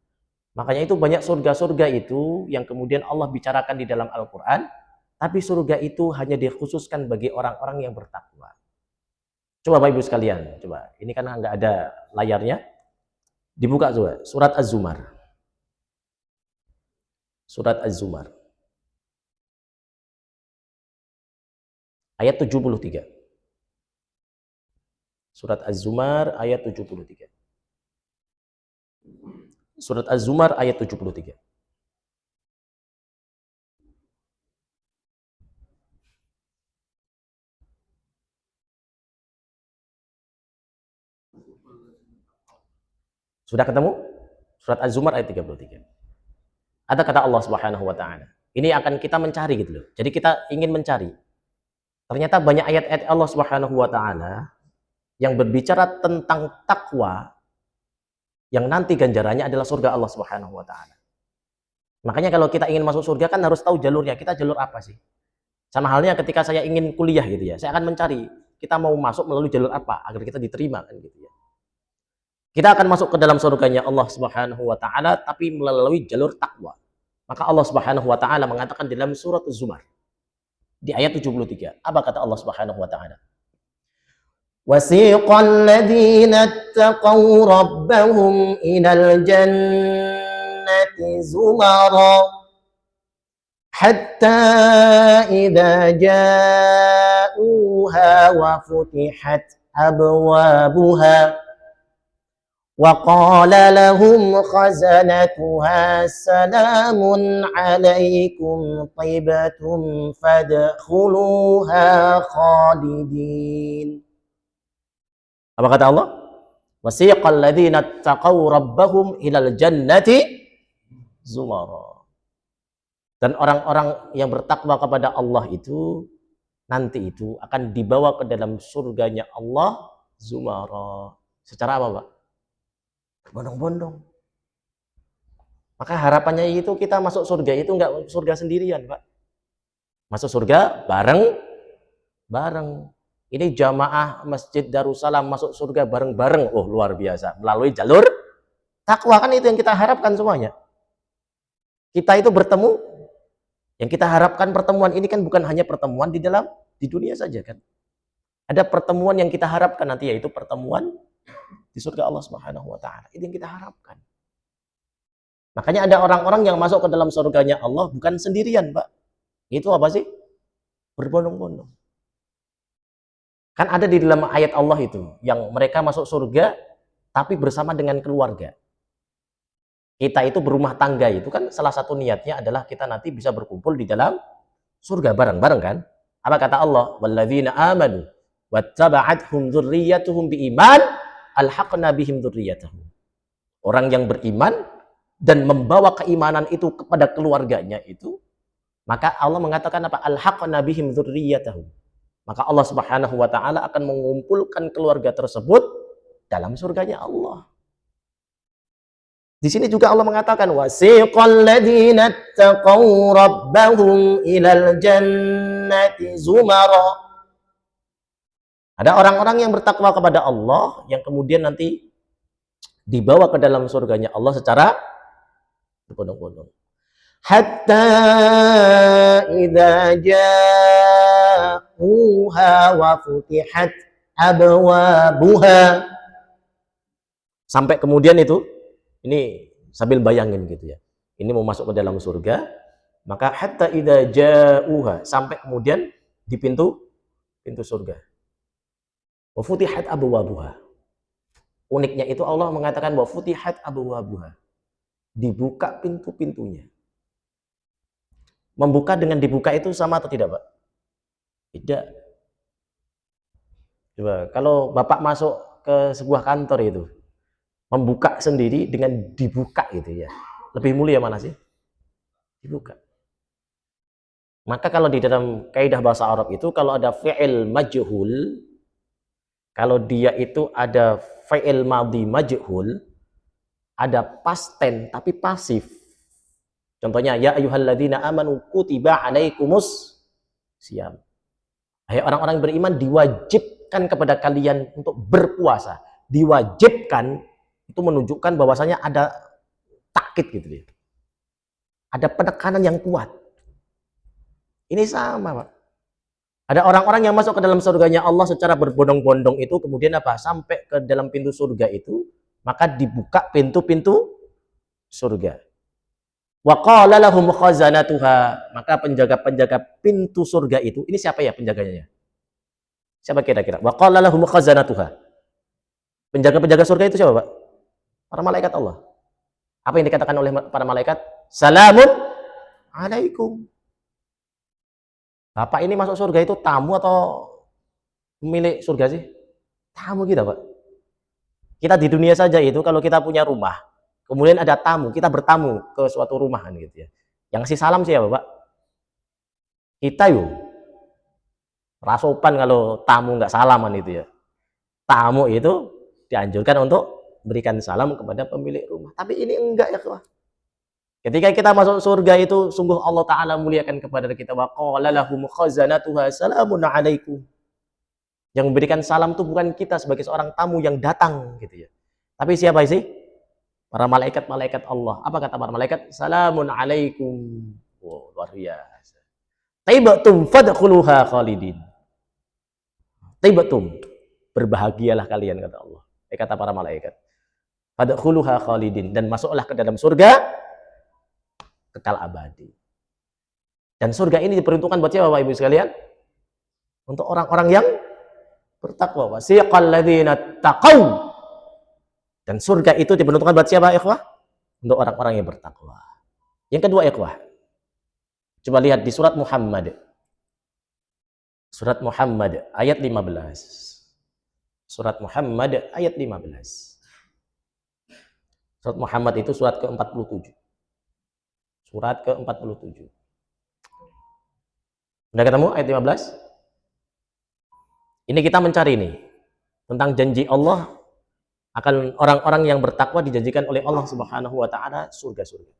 Makanya itu banyak surga-surga itu yang kemudian Allah bicarakan di dalam Al-Qur'an, tapi surga itu hanya dikhususkan bagi orang-orang yang bertakwa. Coba Bapak Ibu sekalian, coba. Ini kan nggak ada layarnya. Dibuka coba, surat Az-Zumar. Surat Az-Zumar. Ayat 73. Surat Az-Zumar ayat 73. Surat Az-Zumar ayat 73. Sudah ketemu? Surat Az-Zumar ayat 33. Ada kata Allah Subhanahu wa taala. Ini akan kita mencari gitu loh. Jadi kita ingin mencari. Ternyata banyak ayat-ayat Allah Subhanahu wa taala yang berbicara tentang takwa yang nanti ganjarannya adalah surga Allah Subhanahu wa taala. Makanya kalau kita ingin masuk surga kan harus tahu jalurnya. Kita jalur apa sih? Sama halnya ketika saya ingin kuliah gitu ya. Saya akan mencari kita mau masuk melalui jalur apa agar kita diterima kan gitu ya. Kita akan masuk ke dalam surganya Allah Subhanahu wa taala tapi melalui jalur takwa. Maka Allah Subhanahu wa taala mengatakan dalam surat Az-Zumar di ayat 73. Apa kata Allah Subhanahu wa taala? وَسِيقَ الَّذِينَ اتَّقَوْا رَبَّهُمْ إِلَى الْجَنَّةِ زُمَرًا حَتَّى إِذَا جَاءُوهَا وَفُتِحَتْ أَبْوَابُهَا وَقَالَ لَهُمْ خَزَنَتُهَا سَلَامٌ عَلَيْكُمْ طِبْتُمْ فَادْخُلُوهَا خَالِدِينَ. Apa kata Allah? Wasiqal ladzina taqaw rabbahum ilal jannati zumara. Dan orang-orang yang bertakwa kepada Allah itu nanti itu akan dibawa ke dalam surganya Allah zumara. Secara apa, Pak? Berbondong-bondong. Maka harapannya itu kita masuk surga itu enggak surga sendirian, Pak. Masuk surga bareng. Ini jamaah Masjid Darussalam masuk surga bareng-bareng. Oh, luar biasa. Melalui jalur takwa, kan itu yang kita harapkan semuanya. Kita itu bertemu, yang kita harapkan pertemuan ini kan bukan hanya pertemuan di dunia saja kan. Ada pertemuan yang kita harapkan nanti, yaitu pertemuan di surga Allah Subhanahu wa taala. Itu yang kita harapkan. Makanya ada orang-orang yang masuk ke dalam surganya Allah bukan sendirian, Pak. Itu apa sih? Berbondong-bondong. Kan ada di dalam ayat Allah itu, yang mereka masuk surga tapi bersama dengan keluarga. Kita itu berumah tangga itu kan salah satu niatnya adalah kita nanti bisa berkumpul di dalam surga bareng-bareng kan? Apa kata Allah? Walladzina amanu wattaba'athum dzurriyyatuhum biiman alhaqna bihim dzurriyyatahum. Orang yang beriman dan membawa keimanan itu kepada keluarganya itu, maka Allah mengatakan apa? Alhaqna bihim dzurriyyatahum. Maka Allah Subhanahu wa taala akan mengumpulkan keluarga tersebut dalam surganya Allah. Di sini juga Allah mengatakan wasiqal ladzina taqaw rabbahum ilal jannati zumara. Ada orang-orang yang bertakwa kepada Allah yang kemudian nanti dibawa ke dalam surganya Allah secara berbondong-bondong. Hatta idza ja'uha wa futihat abwabuha. Sampai kemudian itu, ini sambil bayangin gitu ya. Ini mau masuk ke dalam surga, maka hatta idza ja'uha, sampai kemudian di pintu surga. Wa futihat abwabuha. Uniknya itu Allah mengatakan wa futihat abwabuha. Dibuka pintu-pintunya. Membuka dengan dibuka itu sama atau tidak, Pak? Tidak. Coba kalau Bapak masuk ke sebuah kantor itu, membuka sendiri dengan dibuka gitu ya. Lebih mulia mana sih? Dibuka. Maka kalau di dalam kaidah bahasa Arab itu kalau ada fi'il majhul, kalau dia itu ada fi'il madhi majhul, ada past tense tapi pasif. Contohnya ya ayyuhalladzina amanu kutiba alaikumus siyam. Hai orang-orang beriman, diwajibkan kepada kalian untuk berpuasa. Diwajibkan itu menunjukkan bahwasanya ada takkid gitu ya. Ada penekanan yang kuat. Ini sama, Pak. Ada orang-orang yang masuk ke dalam surganya Allah secara berbondong-bondong itu, kemudian apa? Sampai ke dalam pintu surga itu, maka dibuka pintu-pintu surga. Wa qala lahum khazanatuha, maka penjaga-penjaga pintu surga itu, ini siapa ya penjaganya? Siapa kira-kira? Wa qala lahum khazanatuha. Penjaga-penjaga surga itu siapa, Pak? Para malaikat Allah. Apa yang dikatakan oleh para malaikat? Salamun alaikum. Bapak ini masuk surga itu tamu atau pemilik surga sih? Tamu kita, Pak. Kita di dunia saja itu kalau kita punya rumah, kemudian ada tamu, kita bertamu ke suatu rumahan gitu ya. Yang ngasih salam siapa, Pak? Kita yuk. Rasopan kalau tamu nggak salaman itu ya. Tamu itu dianjurkan untuk berikan salam kepada pemilik rumah. Tapi ini enggak ya, Pak. Ketika kita masuk surga itu sungguh Allah Ta'ala muliakan kepada kita. Wa qala lahum khazanatuha salamun alaikum. Yang memberikan salam itu bukan kita sebagai seorang tamu yang datang gitu ya. Tapi siapa sih? Para malaikat-malaikat Allah. Apa kata para malaikat? Salamun alaikum. Wow, luar biasa. Taibatum fadkhuluha khalidin. Taibatum. Berbahagialah kalian kata Allah. Kata para malaikat. Fadkhuluha khalidin, dan masuklah ke dalam surga kekal abadi. Dan surga ini diperuntukkan buat siapa, Bapak Ibu sekalian? Untuk orang-orang yang bertakwa. Wasiqal ladzina taqaw. Dan surga itu diperuntukkan buat siapa, ikhwah? Untuk orang-orang yang bertakwa. Yang kedua, ikhwah. Coba lihat di surat Muhammad. Surat Muhammad ayat 15. Surat Muhammad ayat 15. Surat Muhammad itu surat ke-47. Surat ke-47. Udah ketemu ayat 15? Ini kita mencari nih tentang janji Allah akan orang-orang yang bertakwa dijanjikan oleh Allah Subhanahu wa taala surga-surga.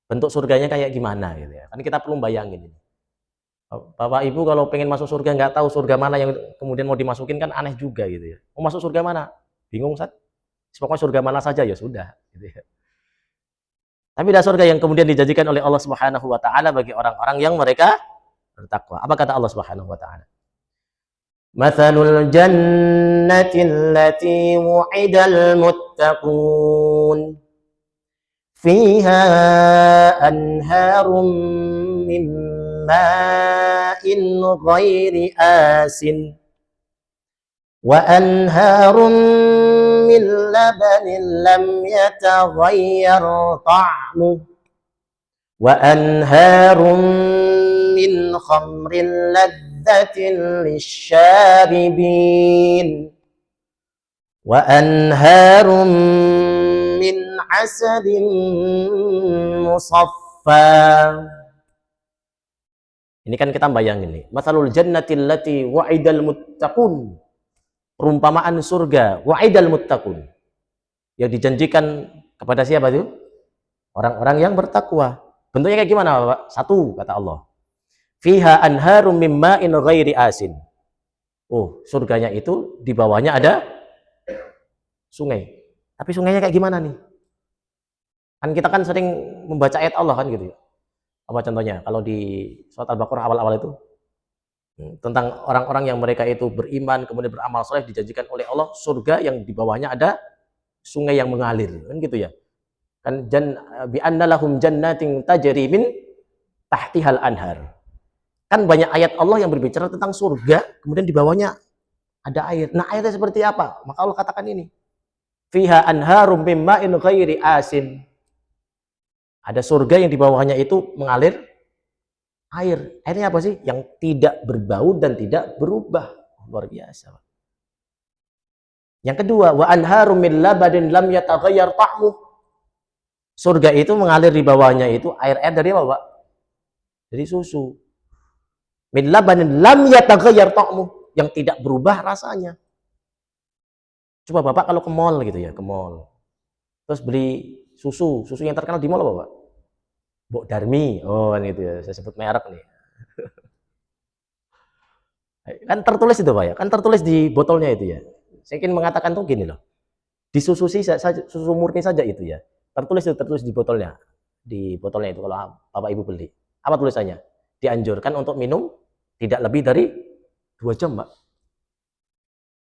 Bentuk surganya kayak gimana gitu ya. Kan kita perlu bayangin ini. Bapak Ibu kalau pengen masuk surga nggak tahu surga mana yang kemudian mau dimasukin kan aneh juga gitu ya. Mau masuk surga mana? Bingung, Ustaz? Pokoknya surga mana saja ya sudah gitu ya. Tapi ada surga yang kemudian dijanjikan oleh Allah Subhanahu wa taala bagi orang-orang yang mereka bertakwa. Apa kata Allah Subhanahu wa taala? Mathalul jannati allati wu'idal muttaqun fiha anharum min ma'in ghairi asin wa anharum min labanin lam yataghayyar ta'muh wa anharum min khamrin ladzatin lisyaribin wa anharum min asalin musaffa. Ini kan kita bayangin nih, mathalul jannati allati wa'idal muttaqun, perumpamaan surga wa'idal muttaqun yang dijanjikan kepada siapa itu? Orang-orang yang bertakwa. Bentuknya kayak gimana, Bapak? Satu, kata Allah. Fiha anharum min ma'in ghairi asin. Oh, surganya itu di bawahnya ada sungai. Tapi sungainya kayak gimana nih? Kan kita kan sering membaca ayat Allah kan gitu ya. Apa contohnya? Kalau di surat Al-Baqarah awal-awal itu tentang orang-orang yang mereka itu beriman kemudian beramal soleh dijanjikan oleh Allah surga yang di bawahnya ada sungai yang mengalir kan gitu ya. Kan bi anna lahum jannatin tajri min tahtihal anhar. Kan banyak ayat Allah yang berbicara tentang surga kemudian di bawahnya ada air. Nah, airnya seperti apa? Maka Allah katakan ini. Fiha anharum min ma'in ghairi asin. Ada surga yang di bawahnya itu mengalir air. Airnya apa sih? Yang tidak berbau dan tidak berubah. Luar biasa. Yang kedua, wa anharum min labadin lam yataghayyar ta'muh. Surga itu mengalir di bawahnya itu air dari apa, Pak? Dari susu. Min labanin lam yataghayyar ta'muh, yang tidak berubah rasanya. Coba Bapak kalau ke mall gitu ya, ke mall. Terus beli susu yang terkenal di mall apa, Pak? Mbok Darmi. Oh, kan gitu ya. Saya sebut merek nih. Kan tertulis itu, Pak ya. Kan tertulis di botolnya itu ya. Saya ingin mengatakan tuh gini loh. Di susu murni saja itu ya. Tertulis di botolnya. Di botolnya itu kalau Bapak Ibu beli. Apa tulisannya? Dianjurkan untuk minum tidak lebih dari 2 jam, Pak.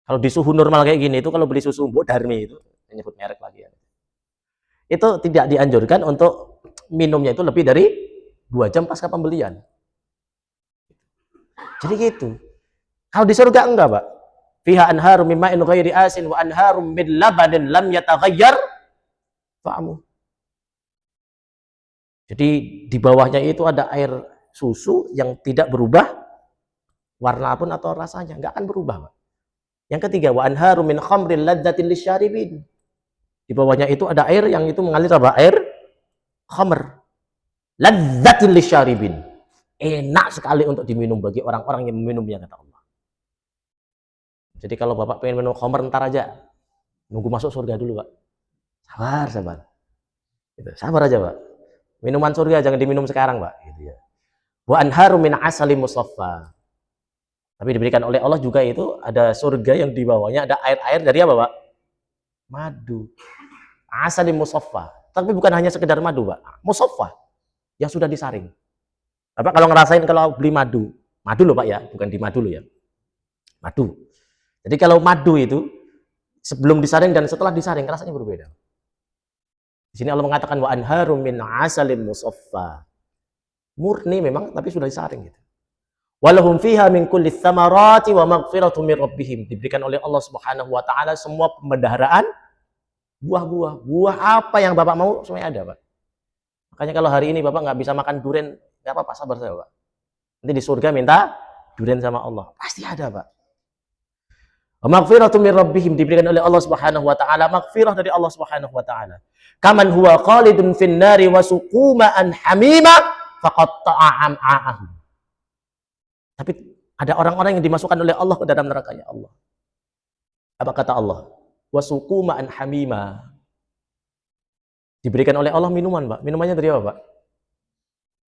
Kalau di suhu normal kayak gini itu kalau beli susu Mbok Darmi itu, saya nyebut merek lagi ya. Itu tidak dianjurkan untuk minumnya itu lebih dari 2 jam pasca pembelian. Jadi gitu. Kalau di surga enggak, Pak. Fiha anharum min ma'in ghairi asin wa anharum min labanin lam yataghayyar ta'muh. Jadi di bawahnya itu ada air susu yang tidak berubah warna pun atau rasanya, enggak akan berubah, Pak. Yang ketiga, wa anharum min khamrin ladzatin lisyaribin. Di bawahnya itu ada air yang itu mengalir apa? Air khamr. Ladzatin lisyaribin. Enak sekali untuk diminum bagi orang-orang yang meminumnya, kata Allah. Jadi kalau Bapak pengen minum khamr ntar aja. Nunggu masuk surga dulu, Pak. Sabar. Gitu. Sabar aja, Pak. Minuman surga jangan diminum sekarang, Pak, gitu ya. Wa anharum min asalim musaffa. Tapi diberikan oleh Allah juga itu ada surga yang di bawahnya ada air-air dari apa, Pak? Madu. Asalim musaffa. Tapi bukan hanya sekedar madu, Pak. Musaffa yang sudah disaring. Bapak kalau ngerasain kalau beli madu loh, Pak ya, bukan di madu loh ya. Madu. Jadi kalau madu itu sebelum disaring dan setelah disaring rasanya berbeda. Di sini Allah mengatakan wa anharum min asalim musaffa. Murni memang tapi sudah disaring gitu. Walahum fiha min kulli tsamarati wa maghfiratum min rabbihim. Diberikan oleh Allah Subhanahu wa taala semua pemeliharaan buah-buah. Buah apa yang Bapak mau semuanya ada, Pak. Makanya kalau hari ini Bapak nggak bisa makan durian, nggak apa-apa, sabar saja, Pak. Nanti di surga minta durian sama Allah. Pasti ada, Pak. Wa maghfiratun min rabbihim, diberikan oleh Allah Subhanahu wa taala maghfirah dari Allah Subhanahu wa taala. Kaman huwa khalidun fin nari wa suquma'an hamima faqad ta'am'a'ahum. Tapi ada orang-orang yang dimasukkan oleh Allah ke dalam nerakanya Allah. Apa kata Allah? Wa suquma'an hamima. Diberikan oleh Allah minuman, Pak. Minumannya dari apa, Pak?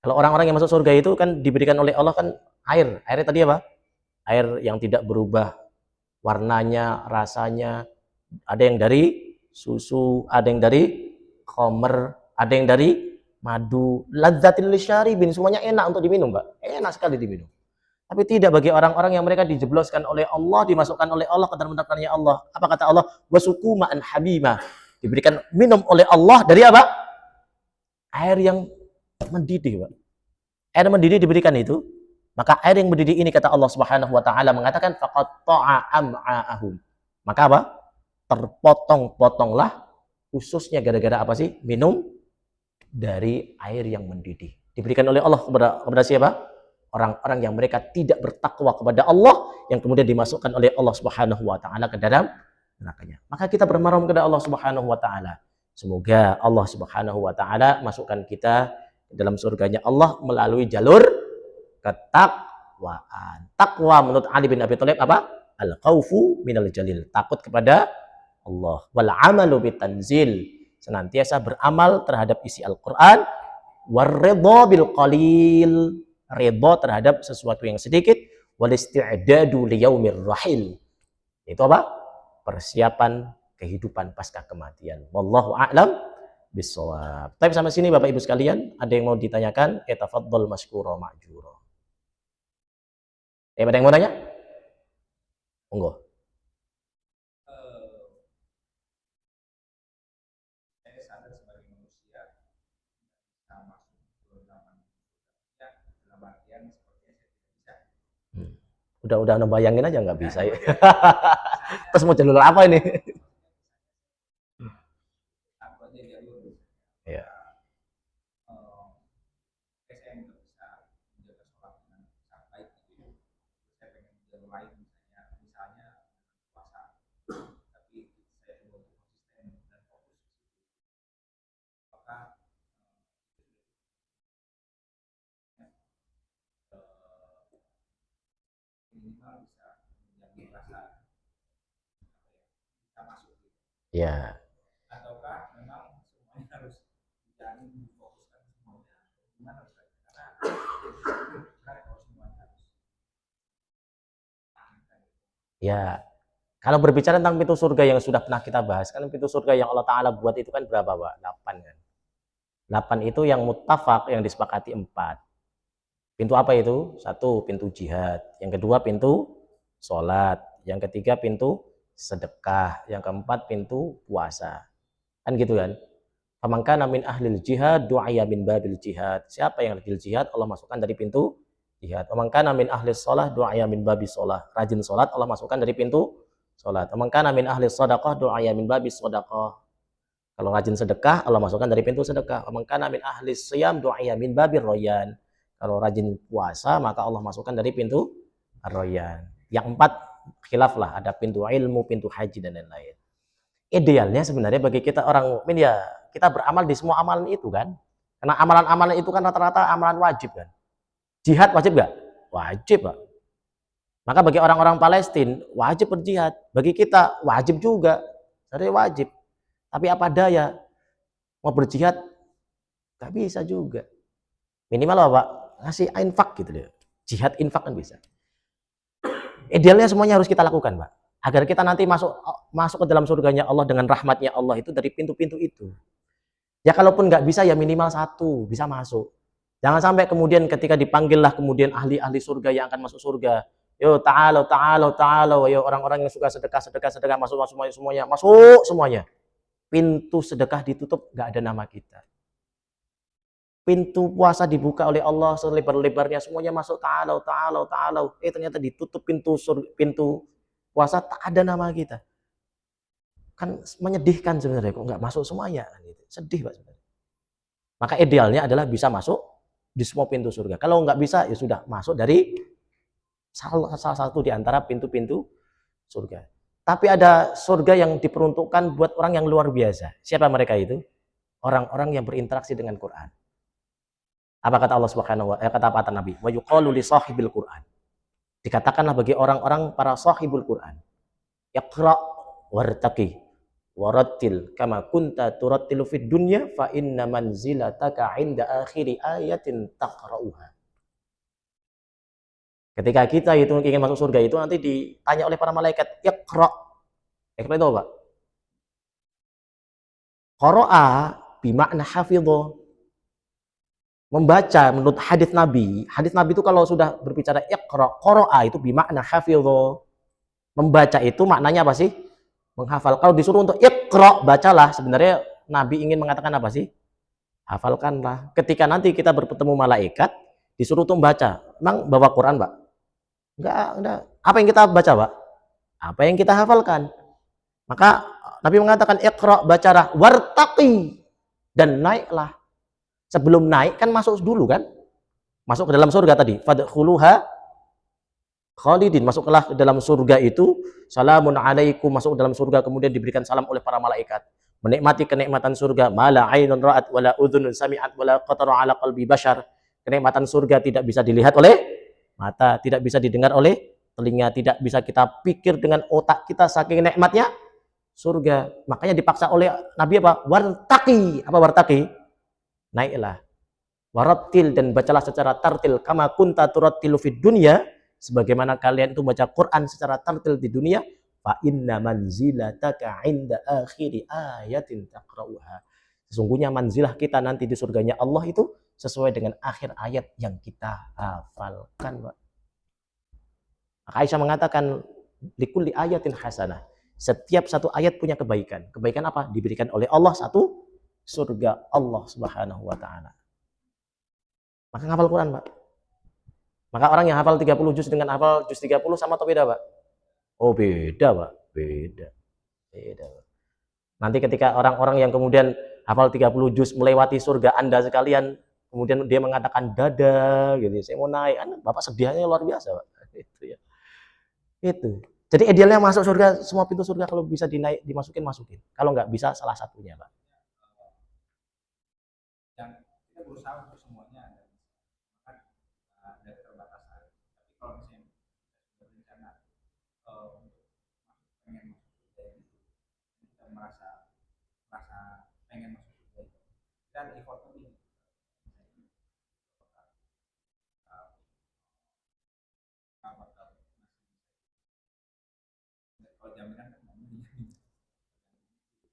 Kalau orang-orang yang masuk surga itu kan diberikan oleh Allah kan air. Airnya tadi apa? Air yang tidak berubah warnanya, rasanya. Ada yang dari susu, ada yang dari khamr, ada yang dari madu. Ladzatil lisyaribin, semuanya enak untuk diminum, Pak. Enak sekali diminum. Tapi tidak bagi orang-orang yang mereka dijebloskan oleh Allah, dimasukkan oleh Allah ke dalam nerakanya Allah. Apa kata Allah? Wasuku ma'an habima. Diberikan minum oleh Allah dari apa? Air yang mendidih, Pak. Air mendidih diberikan itu. Maka air yang mendidih ini kata Allah Subhanahu wa taala mengatakan faqad ta'am'a'ahum. Maka apa? Terpotong-potonglah khususnya gara-gara apa sih? Minum dari air yang mendidih. Diberikan oleh Allah kepada siapa? Orang-orang yang mereka tidak bertakwa kepada Allah yang kemudian dimasukkan oleh Allah Subhanahu wa taala ke dalam nerakanya. Maka kita bermaram kepada Allah Subhanahu wa taala. Semoga Allah Subhanahu wa taala masukkan kita ke dalam surganya Allah melalui jalur ketakwaan. Takwa menurut Ali bin Abi Thalib apa? Al-khaufu minal jalil. Takut kepada Allah. Wal amalu bitanzil. Senantiasa beramal terhadap isi Al-Qur'an. Warridha bil qalil. Ridha terhadap sesuatu yang sedikit. Wal isti'dadu liyaumir rahil. Itu apa? Persiapan kehidupan pasca kematian. Wallahu a'lam bissawab. Tapi sampai sini Bapak Ibu sekalian, ada yang mau ditanyakan? Tafaddal masykura ma'jura. Ada yang mau tanya? Monggo. Saya sadar sebagai manusia sama dalam artian seperti saya tidak bisa. Udah bayangin aja nggak bisa ya. Terus mau jalur apa ini? Aku aja jalur. Ya. Saya nggak bisa menjaga sholat dengan sangat baik gitu. Saya pengen jalur lain misalnya puasa. Tapi saya coba untuk konsisten dan fokus. Maka minimal bisa menjaga rasa bisa masuk. Ya. Ataukah memang semuanya harus dijalani difokuskan semuanya? Gimana Ustaz? Karena kalau semuanya harus Ya. Kalau berbicara tentang pintu surga yang sudah pernah kita bahas, kan pintu surga yang Allah Ta'ala buat itu kan berapa, Pak? 8 kan? 8 itu yang muttafaq, yang disepakati 4. Pintu apa itu? 1, pintu jihad. Yang kedua, pintu sholat. Yang ketiga, pintu sedekah. Yang keempat, pintu puasa. Kan gitu kan? Faman kana min ahlil jihad du'aya min babil jihad. Siapa yang rajin jihad, Allah masukkan dari pintu jihad. Faman kana min ahlis shalah du'aya min babis shalah. Rajin salat, Allah masukkan dari pintu salat. Faman kana min ahlis shadaqah du'aya min babis shadaqah. Kalau rajin sedekah, Allah masukkan dari pintu sedekah. Faman kana min ahlis siyam du'aya min babir royan. Kalau rajin puasa, maka Allah masukkan dari pintu ar-royan. Yang 4 khilaf lah, ada pintu ilmu, pintu haji dan lain-lain. Idealnya sebenarnya bagi kita orang mukmin ya kita beramal di semua amalan itu kan. Karena amalan-amalan itu kan rata-rata amalan wajib kan. Jihad wajib nggak? Wajib, Pak. Maka bagi orang-orang Palestina wajib berjihad. Bagi kita wajib juga. Jadi wajib. Tapi apa daya mau berjihad nggak bisa juga. Minimal apa, Pak? Ngasih infak gitu deh. Jihad infak kan bisa. Idealnya semuanya harus kita lakukan, Pak. Agar kita nanti masuk ke dalam surganya Allah dengan rahmatnya Allah itu dari pintu-pintu itu. Ya kalaupun nggak bisa ya minimal 1 bisa masuk. Jangan sampai kemudian ketika dipanggillah kemudian ahli-ahli surga yang akan masuk surga. Yo ta'ala, yo orang-orang yang suka sedekah masuk semuanya. Pintu sedekah ditutup nggak ada nama kita. Pintu puasa dibuka oleh Allah selebar-lebarnya semuanya masuk ta'ala. Ternyata ditutup pintu puasa tak ada nama kita. Kan menyedihkan sebenarnya kok nggak masuk semuanya gitu. Sedih, Pak sebenarnya. Maka idealnya adalah bisa masuk di semua pintu surga. Kalau nggak bisa ya sudah masuk dari salah satu di antara pintu-pintu surga. Tapi ada surga yang diperuntukkan buat orang yang luar biasa. Siapa mereka itu? Orang-orang yang berinteraksi dengan Quran. Apa kata Allah Subhanahu wa kata apa kata Nabi? Wa yuqalu li sahibil Quran. Dikatakanlah bagi orang-orang para sahibul Quran. Iqra wartaqi warattil kama kunta turattilu fid dunya fa inna manzilataka 'inda akhiri ayatin taqra'uha. Ketika kita itu ingin masuk surga itu nanti ditanya oleh para malaikat, Iqra. Iqra itu apa? Qara'a bimakna hafidho. Membaca menurut hadis Nabi itu kalau sudah berbicara Iqra, qara'a itu bimakna hafidho. Membaca itu maknanya apa sih? Menghafal. Kalau disuruh untuk Iqra, bacalah, sebenarnya Nabi ingin mengatakan apa sih? Hafalkanlah. Ketika nanti kita bertemu malaikat, disuruh untuk membaca. Emang bawa Quran, Pak? Enggak. Apa yang kita baca, Pak? Apa yang kita hafalkan. Maka Nabi mengatakan Iqra, bacalah, wartaqi, dan naiklah. Sebelum naik kan masuk dulu kan? Masuk ke dalam surga tadi. Fadkhuluha khalidin, masuklah ke dalam surga itu, salamun alaikum, masuk ke dalam surga kemudian diberikan salam oleh para malaikat. Menikmati kenikmatan surga, mala ainun ra'at wala udhunun sami'at wala qatara ala qalbi bashar. Kenikmatan surga tidak bisa dilihat oleh mata, tidak bisa didengar oleh telinga, tidak bisa kita pikir dengan otak kita saking nikmatnya surga. Makanya dipaksa oleh Nabi apa? Wartaqi. Apa wartaqi? Naiklah. Warattil, dan bacalah secara tartil kama kunta turattilu fid dunya, sebagaimana kalian itu baca Quran secara tartil di dunia. Fa inna manzilataka 'inda akhiri ayatin taqra'uha. Sesungguhnya manzilah kita nanti di surganya Allah itu sesuai dengan akhir ayat yang kita hafalkan, Pak. Maka Aisyah mengatakan likulli ayatin hasanah. Setiap satu ayat punya kebaikan. Kebaikan apa? Diberikan oleh Allah satu surga Allah Subhanahu wa taala. Maka ngapal Quran, Pak. Maka orang yang hafal 30 juz dengan hafal juz 30 sama atau beda, Pak? Oh, beda, Pak. Beda, Pak. Nanti ketika orang-orang yang kemudian hafal 30 juz melewati surga Anda sekalian, kemudian dia mengatakan dada gitu, saya mau naik, Bapak sedihnya luar biasa, Pak. Itu ya. Itu. Jadi idealnya masuk surga, semua pintu surga kalau bisa dimasukin. Kalau nggak bisa salah satunya, Pak. Yang kita berusaha untuk semuanya kan dari keterbatasan. Tapi kalau misalnya berencana pengen masuk surga itu, kita merasa pengen masuk surga itu, dan effort lebih. Kalau jaminan kan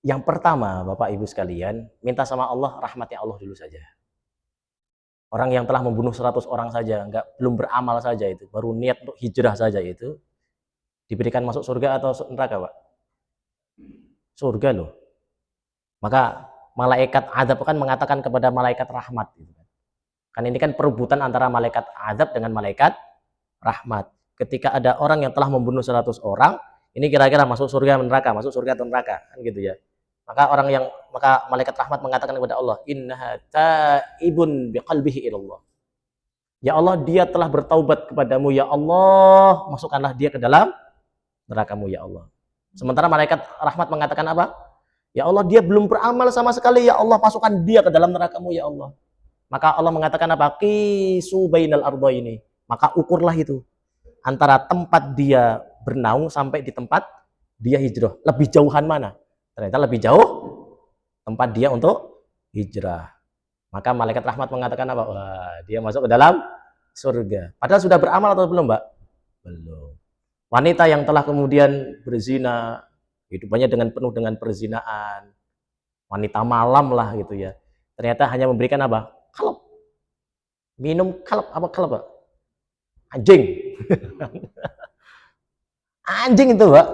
Yang pertama, Bapak Ibu sekalian, minta sama Allah rahmatnya Allah dulu saja. Orang yang telah membunuh 100 orang saja, belum beramal saja itu, baru niat untuk hijrah saja itu, diberikan masuk surga atau neraka, Pak? Surga loh. Maka malaikat azab kan mengatakan kepada malaikat rahmat. Kan ini kan perebutan antara malaikat azab dengan malaikat rahmat. Ketika ada orang yang telah membunuh 100 orang, ini kira-kira masuk surga neraka, masuk surga atau neraka, kan gitu ya. Maka malaikat rahmat mengatakan kepada Allah, innaha taibun biqalbihi ilallah. Ya Allah, dia telah bertaubat kepadamu, ya Allah, masukkanlah dia ke dalam nerakamu, ya Allah. Sementara malaikat rahmat mengatakan apa? Ya Allah, dia belum beramal sama sekali, ya Allah, masukkan dia ke dalam nerakamu, ya Allah. Maka Allah mengatakan apa? Qisu bainal ardaini. Maka ukurlah itu antara tempat dia bernaung sampai di tempat dia hijrah. Lebih jauhan mana? Ternyata lebih jauh tempat dia untuk hijrah. Maka malaikat rahmat mengatakan apa? Wah, dia masuk ke dalam surga. Padahal sudah beramal atau belum, Mbak? Belum. Wanita yang telah kemudian berzina, hidupannya penuh dengan perzinaan, wanita malam lah gitu ya. Ternyata hanya memberikan apa? Kalep. Minum kalep, apa kalep, Pak? Anjing. Anjing itu, Pak.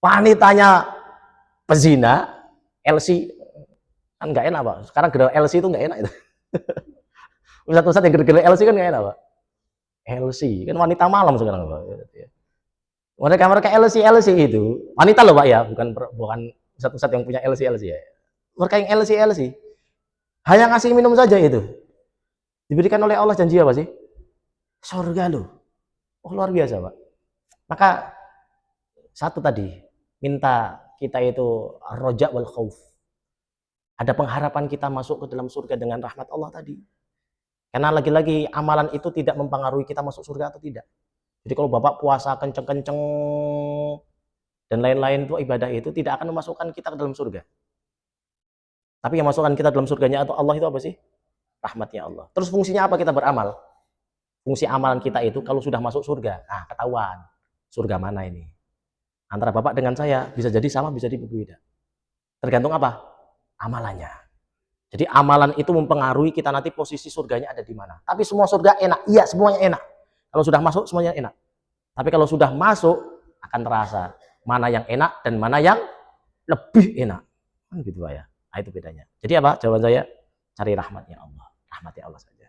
Wanitanya pezina, LC, kan nggak enak, Pak. Sekarang geril LC itu nggak enak itu. Ustadz-ustadz yang geril LC kan nggak enak, Pak. LC kan wanita malam sekarang, Pak. Mereka LC itu wanita loh, Pak ya, bukan ustadz-ustadz yang punya LC ya. Mereka yang LC hanya ngasih minum saja itu. Diberikan oleh Allah janji apa sih? Surga loh. Oh, luar biasa, Pak. Maka Satu tadi, minta kita itu roja wal khauf. Ada pengharapan kita masuk ke dalam surga dengan rahmat Allah tadi. Karena lagi-lagi amalan itu tidak mempengaruhi kita masuk surga atau tidak. Jadi kalau Bapak puasa kenceng-kenceng dan lain-lain itu ibadah itu tidak akan memasukkan kita ke dalam surga. Tapi yang masukkan kita dalam surganya atau Allah itu apa sih? Rahmatnya Allah. Terus fungsinya apa kita beramal? Fungsi amalan kita itu kalau sudah masuk surga, nah ketahuan surga mana ini. Antara Bapak dengan saya bisa jadi sama, bisa jadi berbeda. Tergantung apa? Amalannya. Jadi amalan itu mempengaruhi kita nanti posisi surganya ada di mana. Tapi semua surga enak, iya semuanya enak. Kalau sudah masuk semuanya enak. Tapi kalau sudah masuk akan terasa mana yang enak dan mana yang lebih enak. Kan gitu Pak ya. Nah, itu bedanya. Jadi apa? Jawaban saya cari rahmatnya Allah. Rahmatnya Allah saja.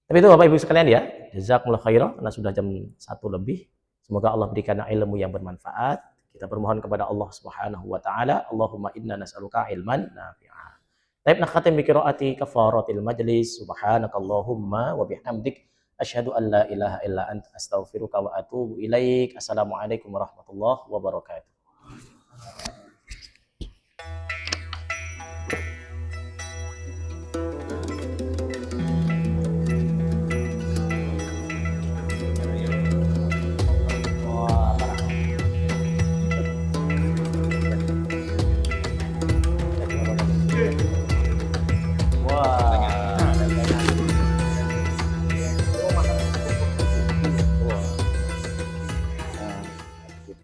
Tapi itu Bapak Ibu sekalian ya. Jazakumullah khairan karena sudah jam 1 lebih. Semoga Allah berikan ilmu yang bermanfaat. Kita bermohon kepada Allah Subhanahu wa taala, Allahumma inna nas'aluka ilman nafi'a. Baik, nakhatim bi qiraati kafaratil majlis. Subhanakallahumma wa bihamdik asyhadu an la ilaha illa anta astaghfiruka wa atubu ilaik. Assalamualaikum warahmatullahi wabarakatuh.